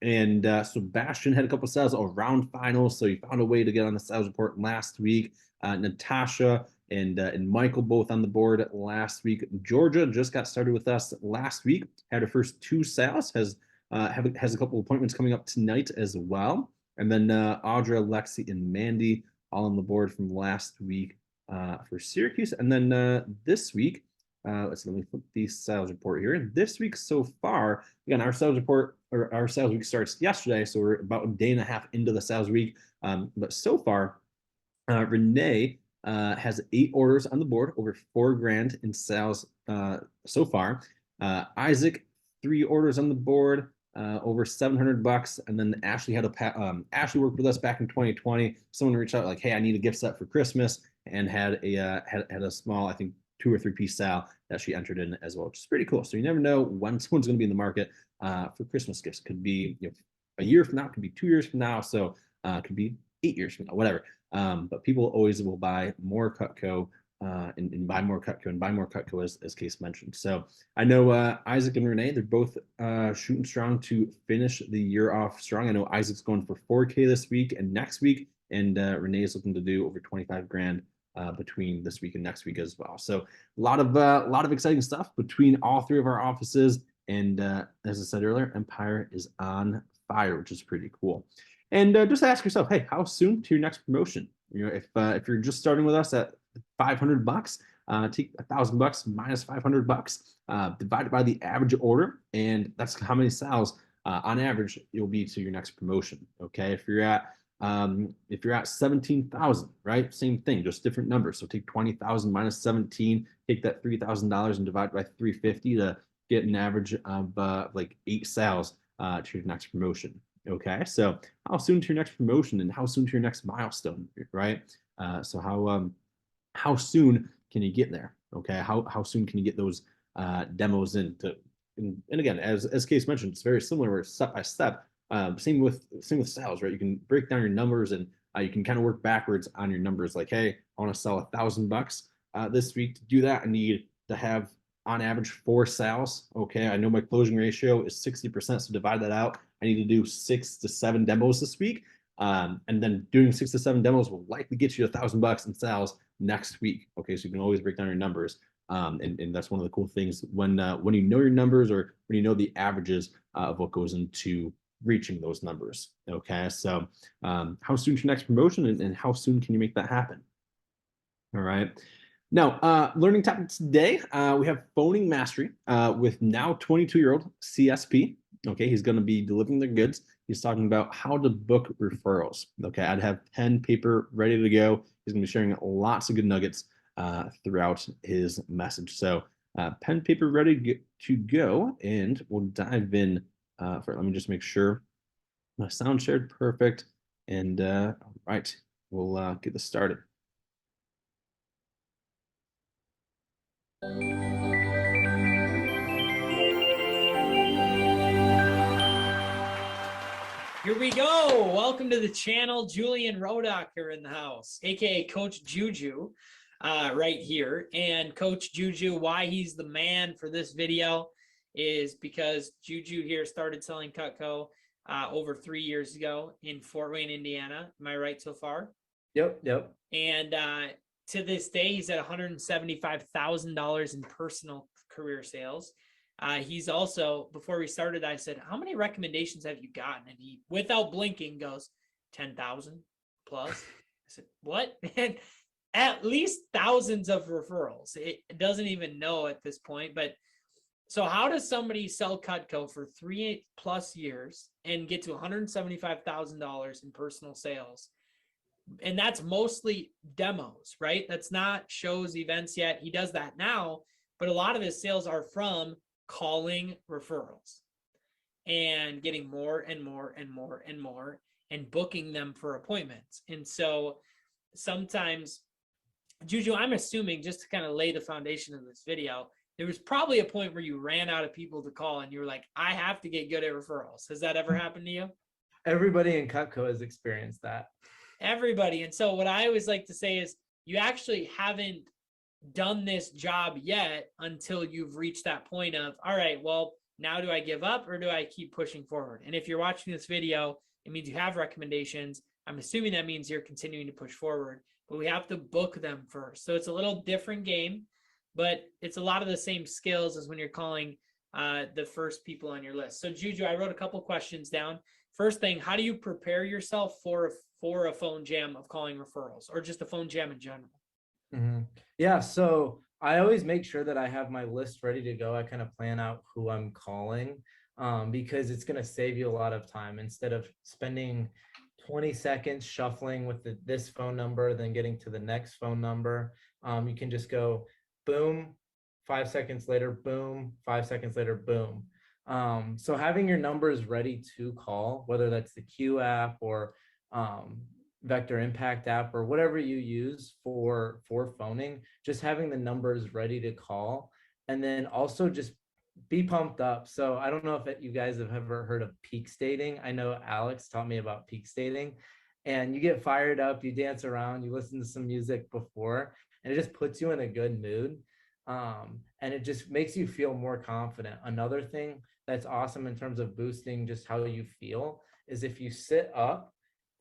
And Sebastian had a couple of sales around finals, so he found a way to get on the sales report last week. Natasha and Michael both on the board last week. Georgia just got started with us last week. Had her first 2 sales. Has a couple of appointments coming up tonight as well. And then Audra, Lexi, and Mandy all on the board from last week for Syracuse. And then this week, let me flip the sales report here. This week so far, again, our sales week starts yesterday, so we're about a day and a half into the sales week. But so far, Renee has 8 orders on the board, over 4 grand in sales so far. Isaac, 3 orders on the board, over $700. And then Ashley Ashley worked with us back in 2020. Someone reached out like, "Hey, I need a gift set for Christmas," and had a small, I think, 2 or 3 piece sale that she entered in as well, which is pretty cool. So you never know when someone's going to be in the market for Christmas gifts. Could be a year from now, could be 2 years from now, so could be 8 years from now, whatever. But people always will buy more Cutco and buy more Cutco and buy more Cutco, as Case mentioned. So I know Isaac and Renee, they're both shooting strong to finish the year off strong. I know Isaac's going for 4K this week and next week, and Renee is looking to do over 25 grand between this week and next week as well. So a lot of exciting stuff between all 3 of our offices. And as I said earlier, Empire is on fire, which is pretty cool. And just ask yourself, hey, how soon to your next promotion? If you're just starting with us at $500, take $1,000 minus $500, divided by the average order, and that's how many sales on average you'll be to your next promotion. Okay, if you're at 17,000, right? Same thing, just different numbers. So take 20,000 minus 17, take that $3,000 and divide by 350 to get an average of like 8 sales to your next promotion. Okay, so how soon to your next promotion and how soon to your next milestone, right? So how soon can you get there? Okay, how soon can you get those demos in? And again, as Case mentioned, it's very similar, step by step. Same with sales, right? You can break down your numbers and You can kind of work backwards on your numbers. Like, hey, I want to sell $1,000 this week. To do that, I need to have on average 4 sales. Okay, I know my closing ratio is 60%, so divide that out. I need to do 6 to 7 demos this week. And then doing 6 to 7 demos will likely get you $1,000 in sales next week. Okay, so you can always break down your numbers. And that's one of the cool things when you know your numbers, or when you know the averages of what goes into reaching those numbers. Okay, so how soon is your next promotion, and how soon can you make that happen? All right. Now, learning topic today, we have phoning mastery with now 22-year-old CSP. Okay, he's going to be delivering the goods. He's talking about how to book referrals. Okay, I'd have pen, paper ready to go. He's going to be sharing lots of good nuggets throughout his message. So, pen, paper ready to go, and we'll dive in. Let me just make sure my sound shared perfect. And all right, we'll get this started. Here we go. Welcome to the channel. Julian Rodocker in the house, aka Coach Juju, right here. And Coach Juju, why he's the man for this video is because Juju here started selling Cutco over 3 years ago in Fort Wayne, Indiana. Am I right so far? Yep. And to this day, he's at $175,000 in personal career sales. He's also, before we started, I said, how many recommendations have you gotten? And he, without blinking, goes, 10,000 plus. I said, what? And at least thousands of referrals. It doesn't even know at this point. But so how does somebody sell Cutco for 3+ years and get to $175,000 in personal sales? And that's mostly demos, right? That's not shows, events yet. He does that now, but a lot of his sales are from calling referrals and getting more and more and more and more and booking them for appointments. And so sometimes, Juju, I'm assuming, just to kind of lay the foundation of this video, there was probably a point where you ran out of people to call and you were like, I have to get good at referrals. Has that ever happened to you? Everybody in Cutco has experienced that. Everybody. And so what I always like to say is you actually haven't done this job yet until you've reached that point of, all right, well, now do I give up or do I keep pushing forward? And if you're watching this video, it means you have recommendations. I'm assuming that means you're continuing to push forward, but we have to book them first. So it's a little different game, but it's a lot of the same skills as when you're calling the first people on your list. So Juju, I wrote a couple questions down. First thing, how do you prepare yourself for a phone jam of calling referrals, or just a phone jam in general? Mm-hmm. Yeah, so I always make sure that I have my list ready to go. I kind of plan out who I'm calling because it's going to save you a lot of time. Instead of spending 20 seconds shuffling with this phone number, then getting to the next phone number, you can just go boom, 5 seconds later, boom, 5 seconds later, boom. So having your numbers ready to call, whether that's the Q app or Vector Impact app or whatever you use for phoning, just having the numbers ready to call, and then also just be pumped up. So I don't know if you guys have ever heard of peak stating. I know Alex taught me about peak stating, and you get fired up, you dance around, you listen to some music before, and it just puts you in a good mood. And it just makes you feel more confident. Another thing that's awesome in terms of boosting just how you feel is if you sit up,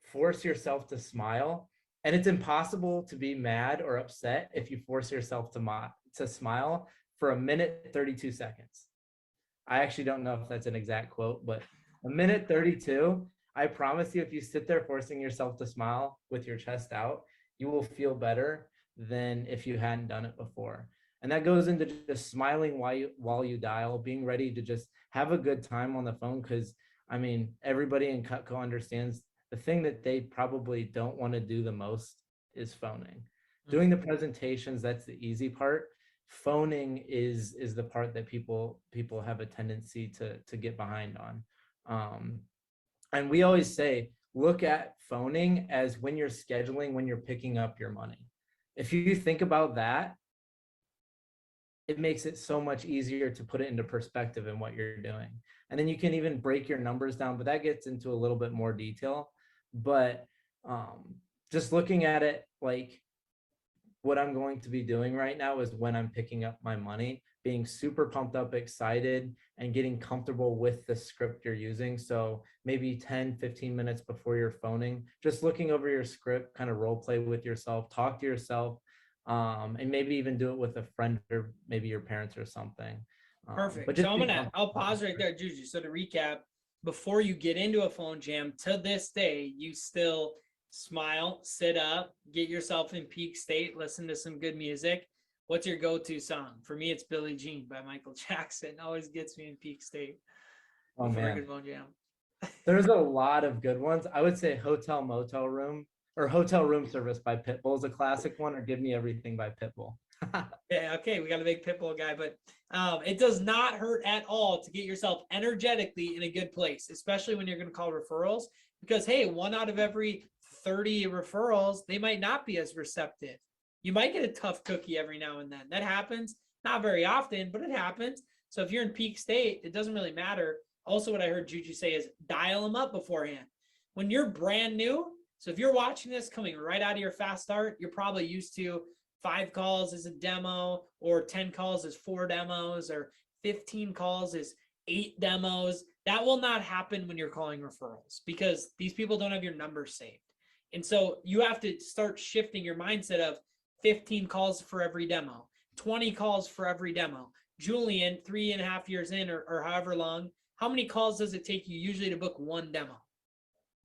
force yourself to smile. And it's impossible to be mad or upset if you force yourself to smile for 1:32 seconds. I actually don't know if that's an exact quote, but 1:32, I promise you, if you sit there forcing yourself to smile with your chest out, you will feel better than if you hadn't done it before. And that goes into just smiling while you dial, being ready to just have a good time on the phone. Because I mean, everybody in Cutco understands the thing that they probably don't want to do the most is phoning. Doing the presentations, that's the easy part. Phoning is the part that people have a tendency to get behind on. And we always say, look at phoning as when you're scheduling, when you're picking up your money. If you think about that, it makes it so much easier to put it into perspective in what you're doing. And then you can even break your numbers down, but that gets into a little bit more detail. But just looking at it like what I'm going to be doing right now is when I'm picking up my money, being super pumped up, excited, and getting comfortable with the script you're using. So maybe 10, 15 minutes before you're phoning, just looking over your script, kind of role play with yourself, talk to yourself, and maybe even do it with a friend or maybe your parents or something. Perfect. But So just I'll pause right there, Juju. So to recap, before you get into a phone jam, to this day, you still smile, sit up, get yourself in peak state, listen to some good music. What's your go-to song? For me, it's Billie Jean by Michael Jackson. Always gets me in peak state Oh before a man, good phone jam. there's a lot of good ones. I would say Hotel Motel Room or Hotel Room Service by Pitbull is a classic one, or Give Me Everything by Pitbull. Yeah, okay, we got a big Pitbull guy, but it does not hurt at all to get yourself energetically in a good place, especially when you're going to call referrals. Because hey, 1 out of every 30 referrals, they might not be as receptive. You might get a tough cookie every now and then. That happens, not very often, but it happens. So if you're in peak state, it doesn't really matter. Also, what I heard Juju say is dial them up beforehand. When you're brand new, so if you're watching this coming right out of your fast start, you're probably used to 5 calls is a demo, or 10 calls is 4 demos, or 15 calls is 8 demos. That will not happen when you're calling referrals because these people don't have your number saved. And so you have to start shifting your mindset of 15 calls for every demo, 20 calls for every demo. Julian, 3.5 years in, or however long, how many calls does it take you usually to book one demo?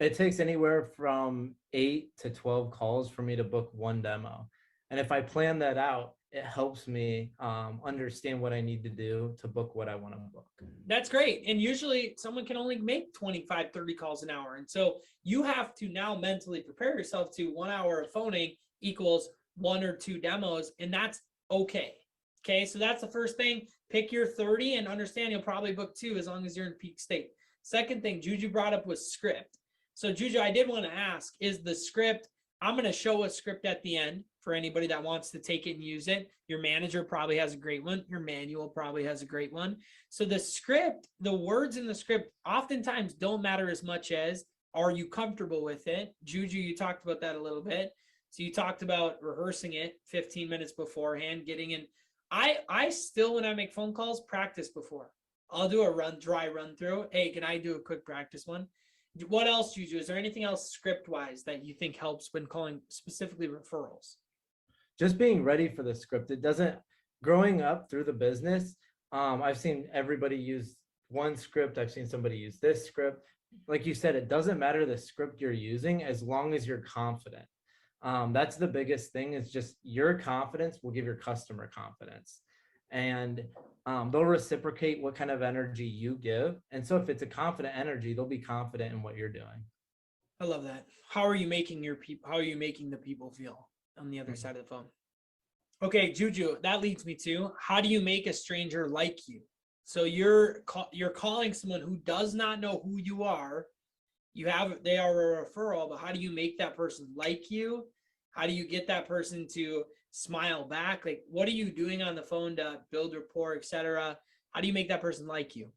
It takes anywhere from 8 to 12 calls for me to book one demo. And if I plan that out, it helps me understand what I need to do to book what I want to book. That's great. And usually someone can only make 25, 30 calls an hour. And so you have to now mentally prepare yourself to 1 hour of phoning equals 1 or 2 demos. And that's okay. Okay. So that's the first thing. Pick your 30 and understand you'll probably book 2 as long as you're in peak state. Second thing Juju brought up was script. So Juju, I did want to ask, is the script, I'm going to show a script at the end for anybody that wants to take it and use it. Your manager probably has a great one. Your manual probably has a great one. So the script, the words in the script oftentimes don't matter as much as, are you comfortable with it? Juju, you talked about that a little bit. So you talked about rehearsing it 15 minutes beforehand, getting in. I still, when I make phone calls, practice before. I'll do a dry run through. Hey, can I do a quick practice one? What else, Juju? Is there anything else script-wise that you think helps when calling specifically referrals? Just being ready for the script. It doesn't, growing up through the business, I've seen everybody use one script. I've seen somebody use this script. Like you said, it doesn't matter the script you're using as long as you're confident. That's the biggest thing, is just your confidence will give your customer confidence. And they'll reciprocate what kind of energy you give. And so if it's a confident energy, they'll be confident in what you're doing. I love that. How are you making your people, how are you making the people feel on the other side of the phone? Okay, Juju, that leads me to, how do you make a stranger like you? So you're calling someone who does not know who you are. They are a referral, but how do you make that person like you? How do you get that person to smile back? Like, what are you doing on the phone to build rapport, etc.? How do you make that person like you?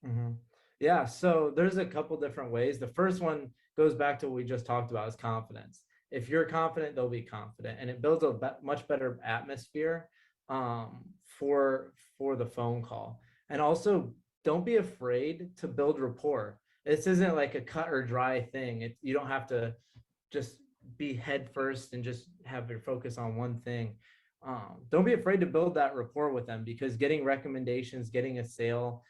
Mm-hmm. Yeah, so there's a couple different ways. The first one goes back to what we just talked about, is confidence. If you're confident, they'll be confident, and it builds a much better atmosphere for the phone call. And also, don't be afraid to build rapport. This isn't like a cut or dry thing. You don't have to just be head first and just have your focus on one thing. Don't be afraid to build that rapport with them, because getting recommendations, getting a sale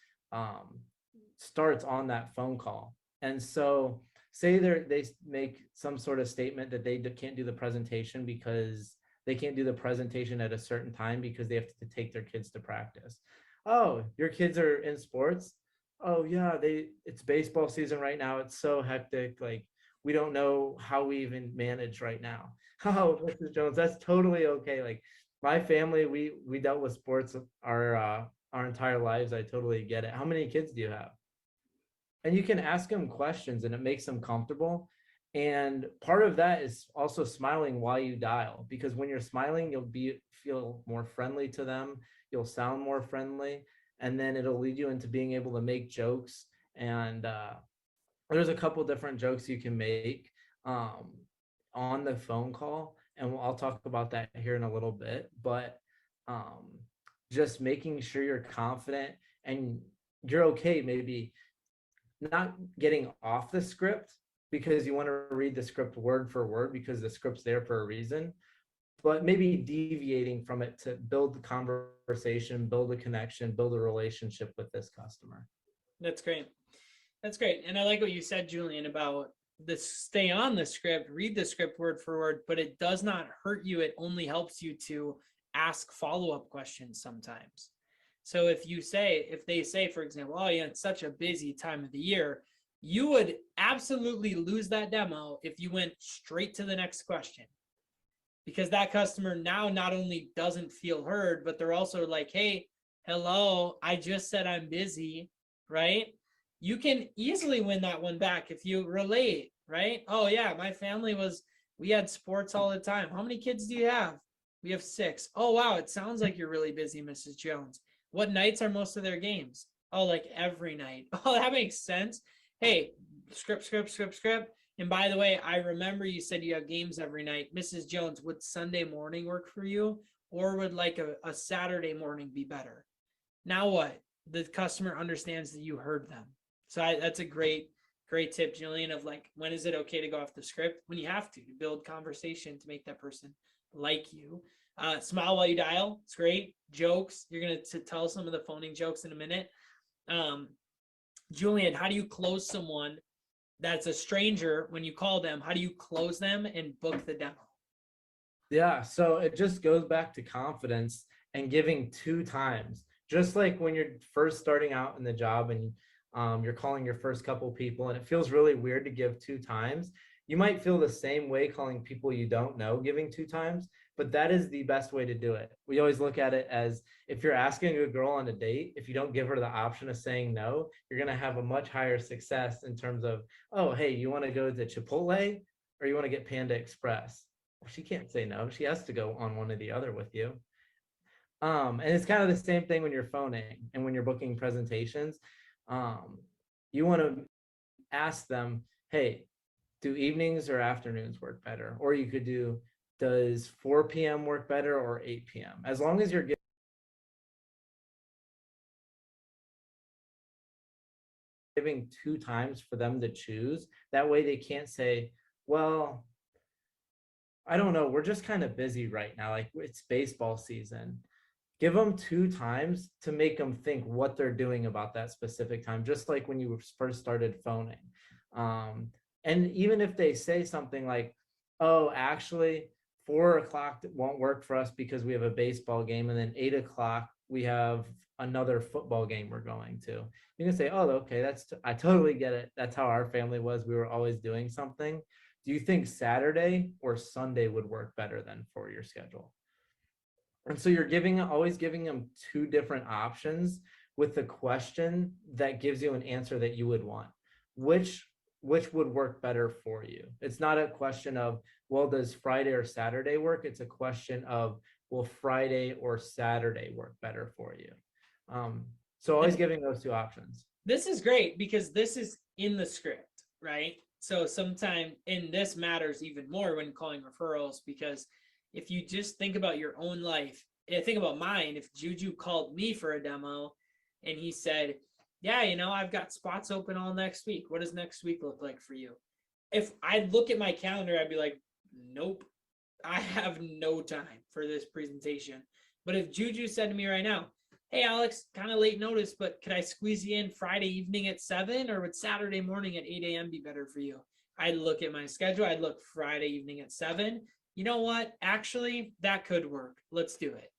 starts on that phone call. And so say they make some sort of statement that they can't do the presentation because they can't do the presentation at a certain time because they have to take their kids to practice. Oh, your kids are in sports? Oh yeah, it's baseball season right now. It's so hectic. Like, we don't know how we even manage right now. Oh, Mrs. Jones, that's totally okay. Like, my family, we dealt with sports our entire lives. I totally get it. How many kids do you have? And you can ask them questions and it makes them comfortable. And part of that is also smiling while you dial, because when you're smiling, you'll feel more friendly to them. You'll sound more friendly, and then it'll lead you into being able to make jokes. And there's a couple different jokes you can make. on the phone call, and I'll talk about that here in a little bit, but just making sure you're confident and you're okay maybe not getting off the script because you want to read the script word for word because the script's there for a reason, but maybe deviating from it to build the conversation, build a connection, build a relationship with this customer. That's great. That's great. And I like what you said, Julian, about this stay on the script, read the script word for word, but it does not hurt you. It only helps you to ask follow-up questions sometimes. So if they say, for example, oh yeah, it's such a busy time of the year, you would absolutely lose that demo if you went straight to the next question. Because that customer now not only doesn't feel heard, but they're also like, hey, hello, I just said I'm busy, right? You can easily win that one back if you relate, right? Oh yeah, we had sports all the time. How many kids do you have? We have 6. Oh wow, it sounds like you're really busy, Mrs. Jones. What nights are most of their games? Oh, like every night. Oh, that makes sense. Hey, script. And by the way, I remember you said you have games every night. Mrs. Jones, would Sunday morning work for you? Or would like a Saturday morning be better? Now what? The customer understands that you heard them. So that's a great tip, Jillian, of like, when is it okay to go off the script? When you have to build conversation to make that person like you. Smile while you dial. It's great. Jokes. You're going to tell some of the phoning jokes in a minute. Julian, how do you close someone that's a stranger when you call them? How do you close them and book the demo? Yeah, so it just goes back to confidence and giving 2 times. Just like when you're first starting out in the job and you're calling your first couple people and it feels really weird to give 2 times, you might feel the same way calling people you don't know, giving 2 times, but that is the best way to do it. We always look at it as if you're asking a girl on a date, if you don't give her the option of saying no, you're going to have a much higher success in terms of, oh, hey, you want to go to Chipotle or you want to get Panda Express? She can't say no. She has to go on one or the other with you. And it's kind of the same thing when you're phoning and when you're booking presentations. You want to ask them, hey, do evenings or afternoons work better? Or you could do, does 4 p.m. work better or 8 p.m.? As long as you're giving 2 times for them to choose, that way they can't say, well, I don't know, we're just kind of busy right now. Like it's baseball season. Give them 2 times to make them think what they're doing about that specific time, just like when you first started phoning. And even if they say something like, oh, actually 4 o'clock won't work for us because we have a baseball game, and then 8 o'clock we have another football game we're going to. You can say, oh, okay, I totally get it. That's how our family was. We were always doing something. Do you think Saturday or Sunday would work better than for your schedule? And so you're always giving them 2 different options with the question that gives you an answer that you would want. Which would work better for you? It's not a question of, well, does Friday or Saturday work? It's a question of, will Friday or Saturday work better for you? So always giving those 2 options. This is great because this is in the script, right? So sometimes, and this matters even more when calling referrals, because if you just think about your own life, think about mine. If Juju called me for a demo and he said, yeah, I've got spots open all next week. What does next week look like for you? If I'd look at my calendar, I'd be like, nope, I have no time for this presentation. But if Juju said to me right now, hey, Alex, kind of late notice, but could I squeeze you in Friday evening at 7, or would Saturday morning at 8 a.m. be better for you? I'd look at my schedule. I'd look Friday evening at 7. You know what? Actually, that could work. Let's do it.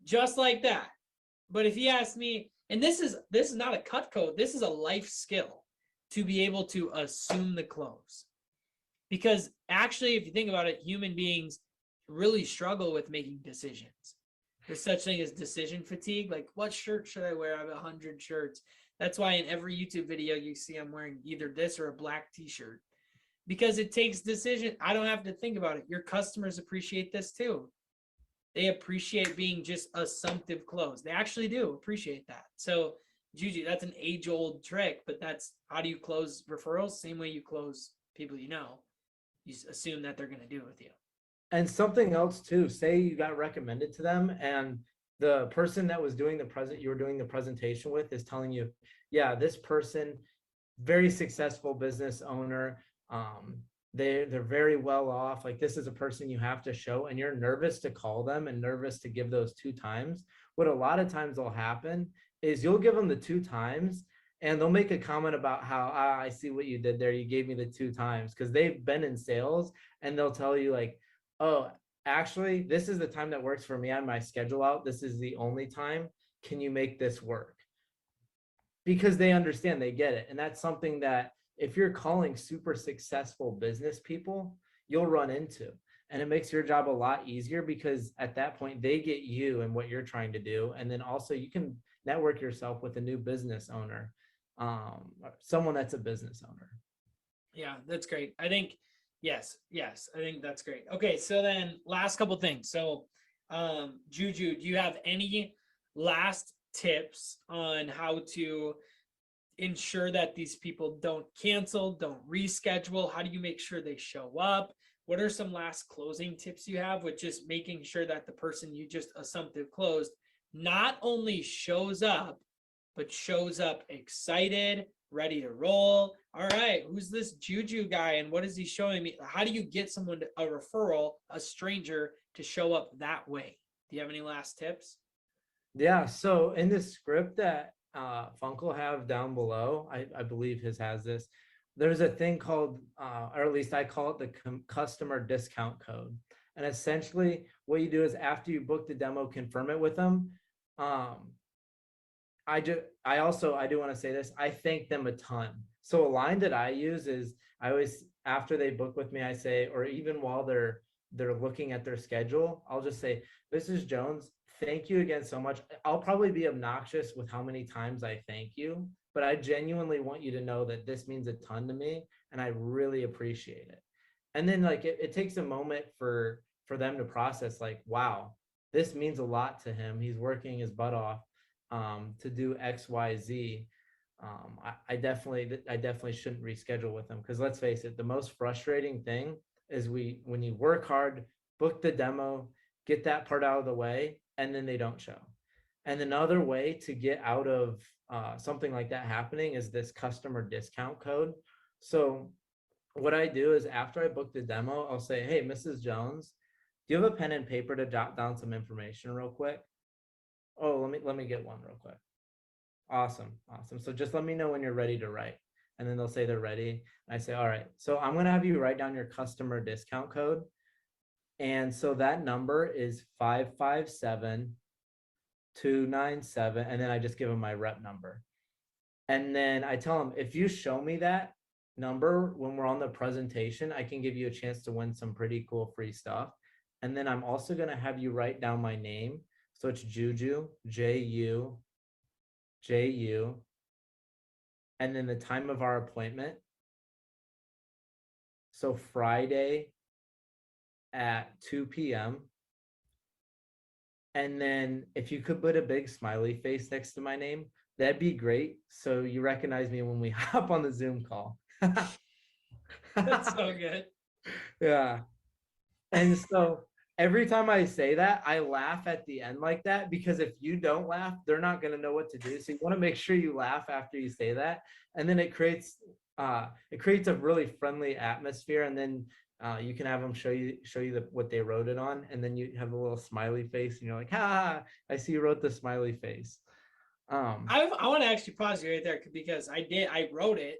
Just like that. But if he asked me, and this is not a cut code, this is a life skill to be able to assume the close. Because actually, if you think about it, human beings really struggle with making decisions. There's such thing as decision fatigue. Like, what shirt should I wear? I have 100 shirts. That's why in every YouTube video you see I'm wearing either this or a black t-shirt. Because it takes decision. I don't have to think about it. Your customers appreciate this too. They appreciate being just assumptive close. They actually do appreciate that. So Juju, that's an age-old trick, but that's how do you close referrals? Same way you close people you know. you assume that they're going to do it with you. And something else too, say you got recommended to them and the person that was doing you were doing the presentation with is telling you, yeah, this person, very successful business owner, they're very well off. Like, this is a person you have to show, and you're nervous to call them and nervous to give those 2 times. What a lot of times will happen is you'll give them the 2 times and they'll make a comment about how, I see what you did there. You gave me the 2 times, because they've been in sales, and they'll tell you like, oh, actually, this is the time that works for me on my schedule out. This is the only time. Can you make this work? Because they understand, they get it. And that's something that if you're calling super successful business people, you'll run into. And it makes your job a lot easier, because at that point they get you and what you're trying to do. And then also you can network yourself with a new business owner, someone that's a business owner. Yeah, that's great. I think, yes, I think that's great. Okay, so then last couple things. So Juju, do you have any last tips on how to ensure that these people don't cancel, don't reschedule? How do you make sure they show up? What are some last closing tips you have with just making sure that the person you just assumptive closed not only shows up, but shows up excited, ready to roll? All right, who's this Juju guy and what is he showing me? How do you get someone to, a referral, a stranger, to show up that way? Do you have any last tips? Yeah, so in this script that Funk will have down below, I believe his has this, there's a thing called, or at least I call it the customer discount code. And essentially what you do is, after you book the demo, confirm it with them. I do want to say this, I thank them a ton. So a line that I use is, I always, after they book with me, I say, or even while they're looking at their schedule, I'll just say, Mrs. Jones, thank you again so much. I'll probably be obnoxious with how many times I thank you, but I genuinely want you to know that this means a ton to me and I really appreciate it. And then like it takes a moment for them to process, like, wow, this means a lot to him. He's working his butt off to do X, Y, Z. I definitely shouldn't reschedule with them, because let's face it, the most frustrating thing is when you work hard, book the demo, get that part out of the way, and then they don't show. And another way to get out of something like that happening is this customer discount code. So what I do is, after I book the demo, I'll say, hey, Mrs. Jones, do you have a pen and paper to jot down some information real quick? Oh, let me get one real quick. Awesome. So just let me know when you're ready to write. And then they'll say they're ready. And I say, all right, so I'm going to have you write down your customer discount code. And so that number is 557297. And then I just give them my rep number. And then I tell them, if you show me that number when we're on the presentation, I can give you a chance to win some pretty cool free stuff. And then I'm also going to have you write down my name. So it's Juju, Juju, and then the time of our appointment. So Friday at 2 p.m. And then if you could put a big smiley face next to my name, that'd be great. So you recognize me when we hop on the Zoom call. That's so good. Yeah. And so every time I say that, I laugh at the end like that, because if you don't laugh, they're not going to know what to do. So you want to make sure you laugh after you say that. And then it creates a really friendly atmosphere. And then you can have them show you what they wrote it on. And then you have a little smiley face and you're like, ha, I see you wrote the smiley face. I want to actually pause you right there, because I wrote it.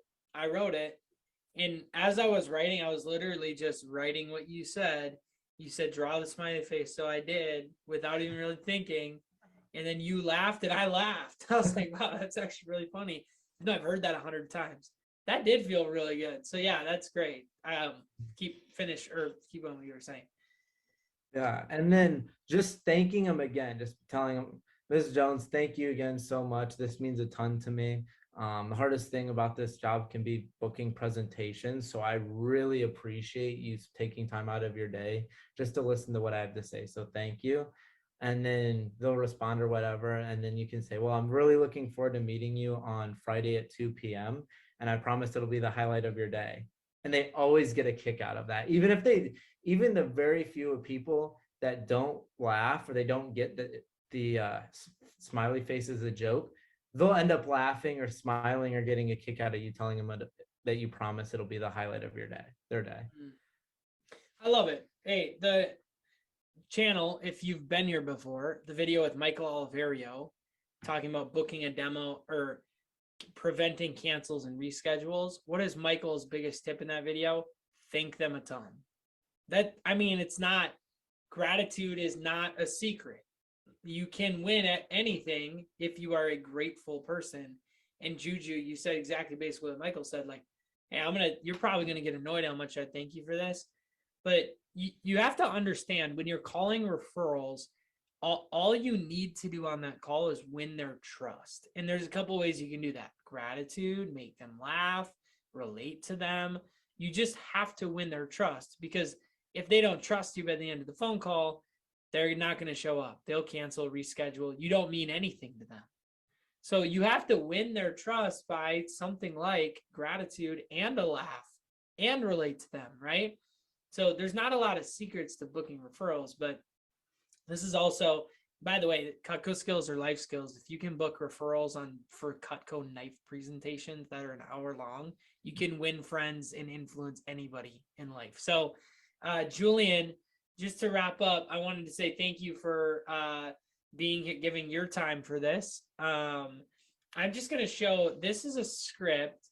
And as I was writing, I was literally just writing what you said. You said, draw the smiley face. So I did, without even really thinking. And then you laughed and I laughed. I was like, wow, that's actually really funny. I've heard that 100 times. That did feel really good. So yeah, that's great. Keep on what you were saying. Yeah. And then just thanking them again, just telling them, Ms. Jones, thank you again so much. This means a ton to me. The hardest thing about this job can be booking presentations. So I really appreciate you taking time out of your day just to listen to what I have to say. So thank you. And then they'll respond or whatever. And then you can say, well, I'm really looking forward to meeting you on Friday at 2 p.m. And I promise it'll be the highlight of your day. And they always get a kick out of that. Even the very few people that don't laugh or they don't get the smiley face as a joke, they'll end up laughing or smiling or getting a kick out of you telling them that you promise it'll be the highlight of their day. I love it. Hey, the channel, if you've been here before, the video with Michael Oliverio talking about booking a demo or preventing cancels and reschedules. What is Michael's biggest tip in that video? Thank them a ton. It's not, gratitude is not a secret. You can win at anything if you are a grateful person. And Juju, you said exactly basically what Michael said, like, hey, you're probably gonna get annoyed how much I thank you for this. But you have to understand, when you're calling referrals, all you need to do on that call is win their trust. And there's a couple ways you can do that. Gratitude, make them laugh, relate to them. You just have to win their trust, because if they don't trust you by the end of the phone call, they're not going to show up. They'll cancel, reschedule. You don't mean anything to them. So you have to win their trust by something like gratitude and a laugh and relate to them, right? So there's not a lot of secrets to booking referrals, but this is also, by the way, Cutco skills are life skills. If you can book referrals for Cutco knife presentations that are an hour long, you can win friends and influence anybody in life. So Julian, just to wrap up, I wanted to say thank you for giving your time for this. I'm just going to show, this is a script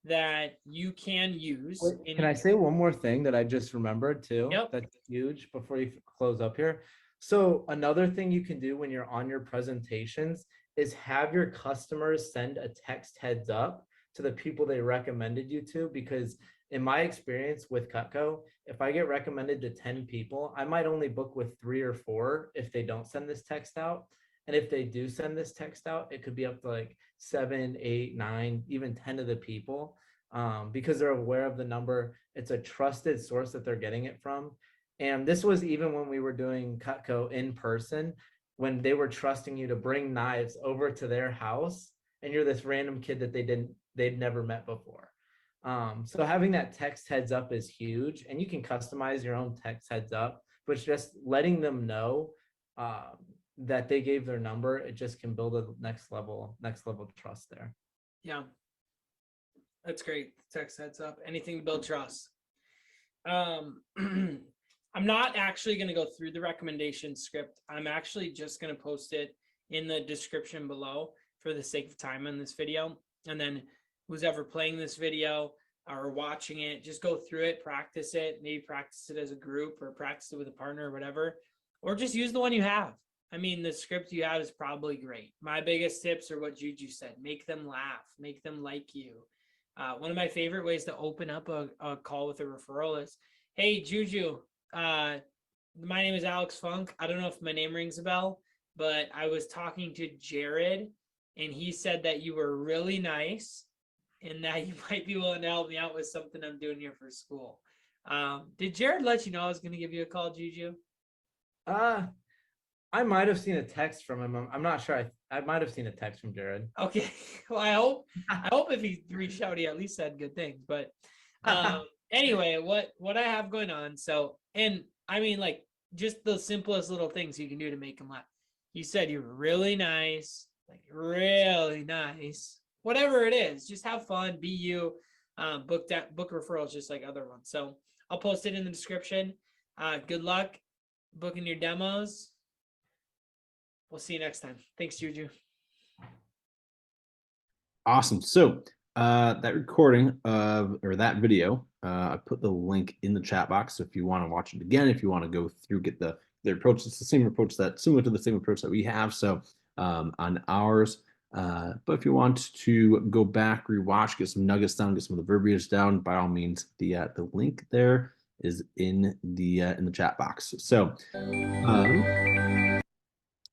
that you can use. Wait, can I say one more thing that I just remembered too? Yep. That's huge before you close up here. So another thing you can do when you're on your presentations is have your customers send a text heads up to the people they recommended you to, because in my experience with Cutco, if I get recommended to 10 people, I might only book with 3 or 4 if they don't send this text out. And if they do send this text out, it could be up to like 7, 8, 9, even 10 of the people, because they're aware of the number. It's a trusted source that they're getting it from. And this was even when we were doing Cutco in person, when they were trusting you to bring knives over to their house, and you're this random kid that they'd never met before. So having that text heads up is huge, and you can customize your own text heads up, but just letting them know that they gave their number, it just can build a next level of trust there. Yeah, that's great. Text heads up, anything to build trust. I'm not actually going to go through the recommendation script. I'm actually just going to post it in the description below for the sake of time in this video. And then who's ever playing this video or watching it, just go through it, practice it, maybe practice it as a group or practice it with a partner or whatever, or just use the one you have. I mean, the script you have is probably great. My biggest tips are what Juju said. Make them laugh, make them like you. One of my favorite ways to open up a call with a referral is, hey, Juju, my name is Alex Funk. I don't know if my name rings a bell, but I was talking to Jared, and he said that you were really nice and that you might be willing to help me out with something I'm doing here for school. Did Jared let you know I was going to give you a call, Juju? I might have seen a text from him. I'm not sure. I might have seen a text from Jared. Okay. Well, I hope if he reached out, he at least said good things. But anyway, what I have going on. So, and I mean, like, just the simplest little things you can do to make him laugh. You said you were really nice, like really nice. Whatever it is, just have fun, be you. Book referrals just like other ones. So I'll post it in the description. Good luck booking your demos. We'll see you next time. Thanks, Juju. Awesome. So that recording or that video, I put the link in the chat box. So if you want to watch it again, if you want to go through, get the approach, it's the same approach similar to the same approach that we have. So on ours, but if you want to go back, rewatch, get some nuggets down, get some of the verbiage down, by all means, the link there is in the chat box. So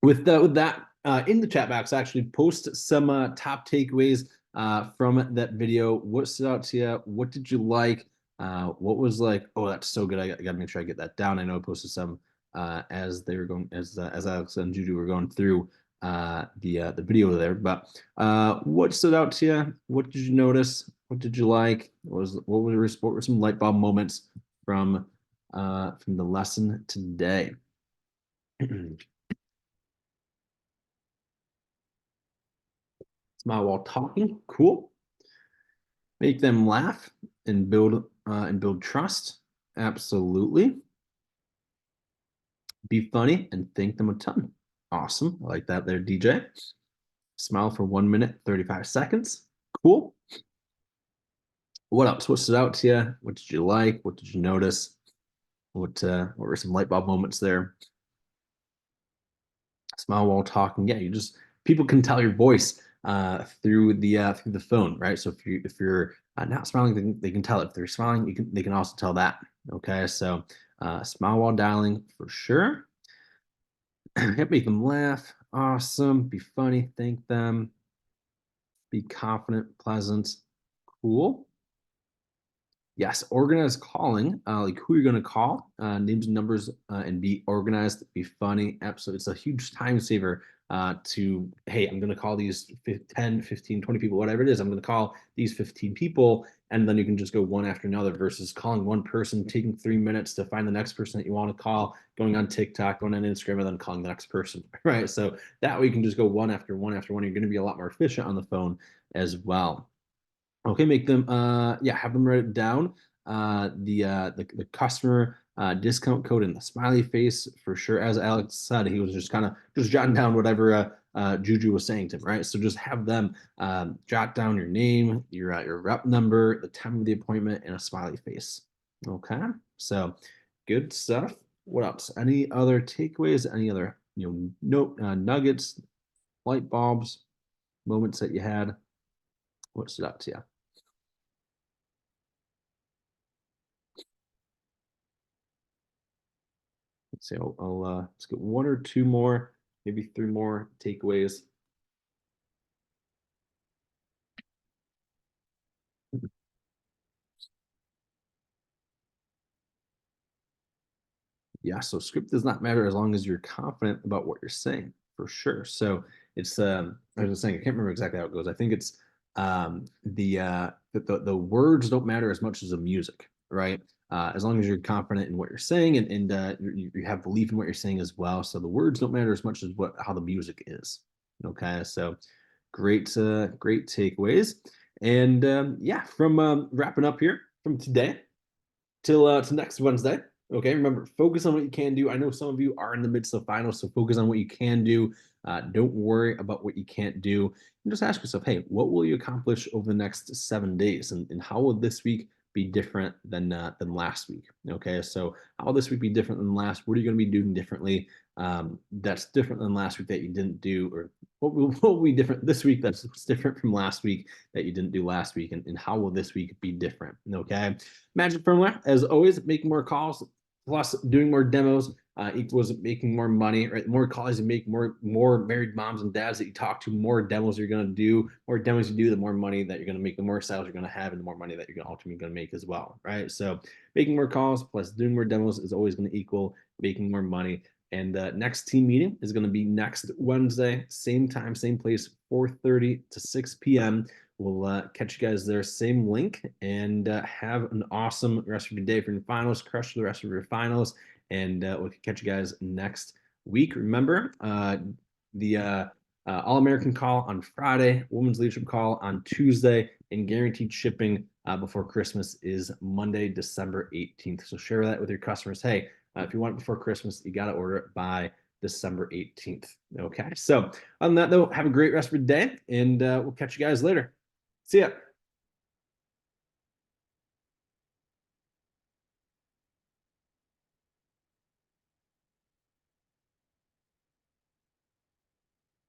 with that in the chat box, actually post some top takeaways from that video. What stood out to you? What did you like? What was like, oh, that's so good. I got to make sure I get that down. I know I posted some as they were going, as Alex and Juju were going through the video there. But what stood out to you? What did you notice? What did you like? What were some light bulb moments from the lesson today? Smile while talking. Cool. Make them laugh and build trust. Absolutely. Be funny and thank them a ton. Awesome. I like that there, DJ. Smile for 1 minute, 35 seconds. Cool. What else? What stood out to you? What did you like? What did you notice? What were some light bulb moments there? Smile while talking. Yeah, people can tell your voice through the phone, right? So if you're not smiling, they can tell it. If they're smiling, they can also tell that. Okay, so smile while dialing for sure. Make them laugh. Awesome. Be funny. Thank them. Be confident, pleasant. Cool. Yes, organized calling, like who you're going to call, names and numbers, and be organized, be funny. Absolutely. It's a huge time saver hey, I'm going to call these 10, 15, 20 people, whatever it is. I'm going to call these 15 people, and then you can just go one after another versus calling one person, taking 3 minutes to find the next person that you want to call, going on TikTok, going on Instagram, and then calling the next person, right? So that way you can just go one after one after one. You're going to be a lot more efficient on the phone as well. Okay, make them have them write it down. The customer discount code and the smiley face for sure. As Alex said, he was just kind of just jotting down whatever Juju was saying to him, right? So just have them jot down your name, your rep number, the time of the appointment, and a smiley face. Okay, so good stuff. What else? Any other takeaways? Any other nuggets, light bulbs, moments that you had? What stood out to you? Let's see. Let's get 1 or 2 more, maybe 3 more takeaways. Yeah, so script does not matter as long as you're confident about what you're saying, for sure. So it's I was saying, I can't remember exactly how it goes. I think it's the words don't matter as much as the music, right? As long as you're confident in what you're saying and you have belief in what you're saying as well. So the words don't matter as much as how the music is. Okay, so great takeaways. And from wrapping up here from today till next Wednesday. Okay, remember, focus on what you can do. I know some of you are in the midst of finals, so focus on what you can do. Don't worry about what you can't do. And just ask yourself, hey, what will you accomplish over the next 7 days? And how will this week be different than last week? Okay, so how will this week be different than last? What are you going to be doing differently that's different than last week that you didn't do? Or what will be different this week that's different from last week that you didn't do last week? And how will this week be different? Okay, magic formula, as always, making more calls plus doing more demos equals making more money, right? The more calls you make, more married moms and dads that you talk to, more demos you're going to do. More demos you do, the more money that you're going to make, the more sales you're going to have, and the more money that you're ultimately going to make as well, right? So making more calls plus doing more demos is always going to equal making more money. And the next team meeting is going to be next Wednesday, same time, same place, 4:30 to 6 p.m. We'll catch you guys there, same link, and have an awesome rest of your day for your finals. Crush the rest of your finals, and we'll catch you guys next week. Remember, the All-American call on Friday, Women's Leadership call on Tuesday, and guaranteed shipping before Christmas is Monday, December 18th. So share that with your customers. Hey, if you want it before Christmas, you got to order it by December 18th. Okay, so on that note, have a great rest of your day, and we'll catch you guys later. See ya.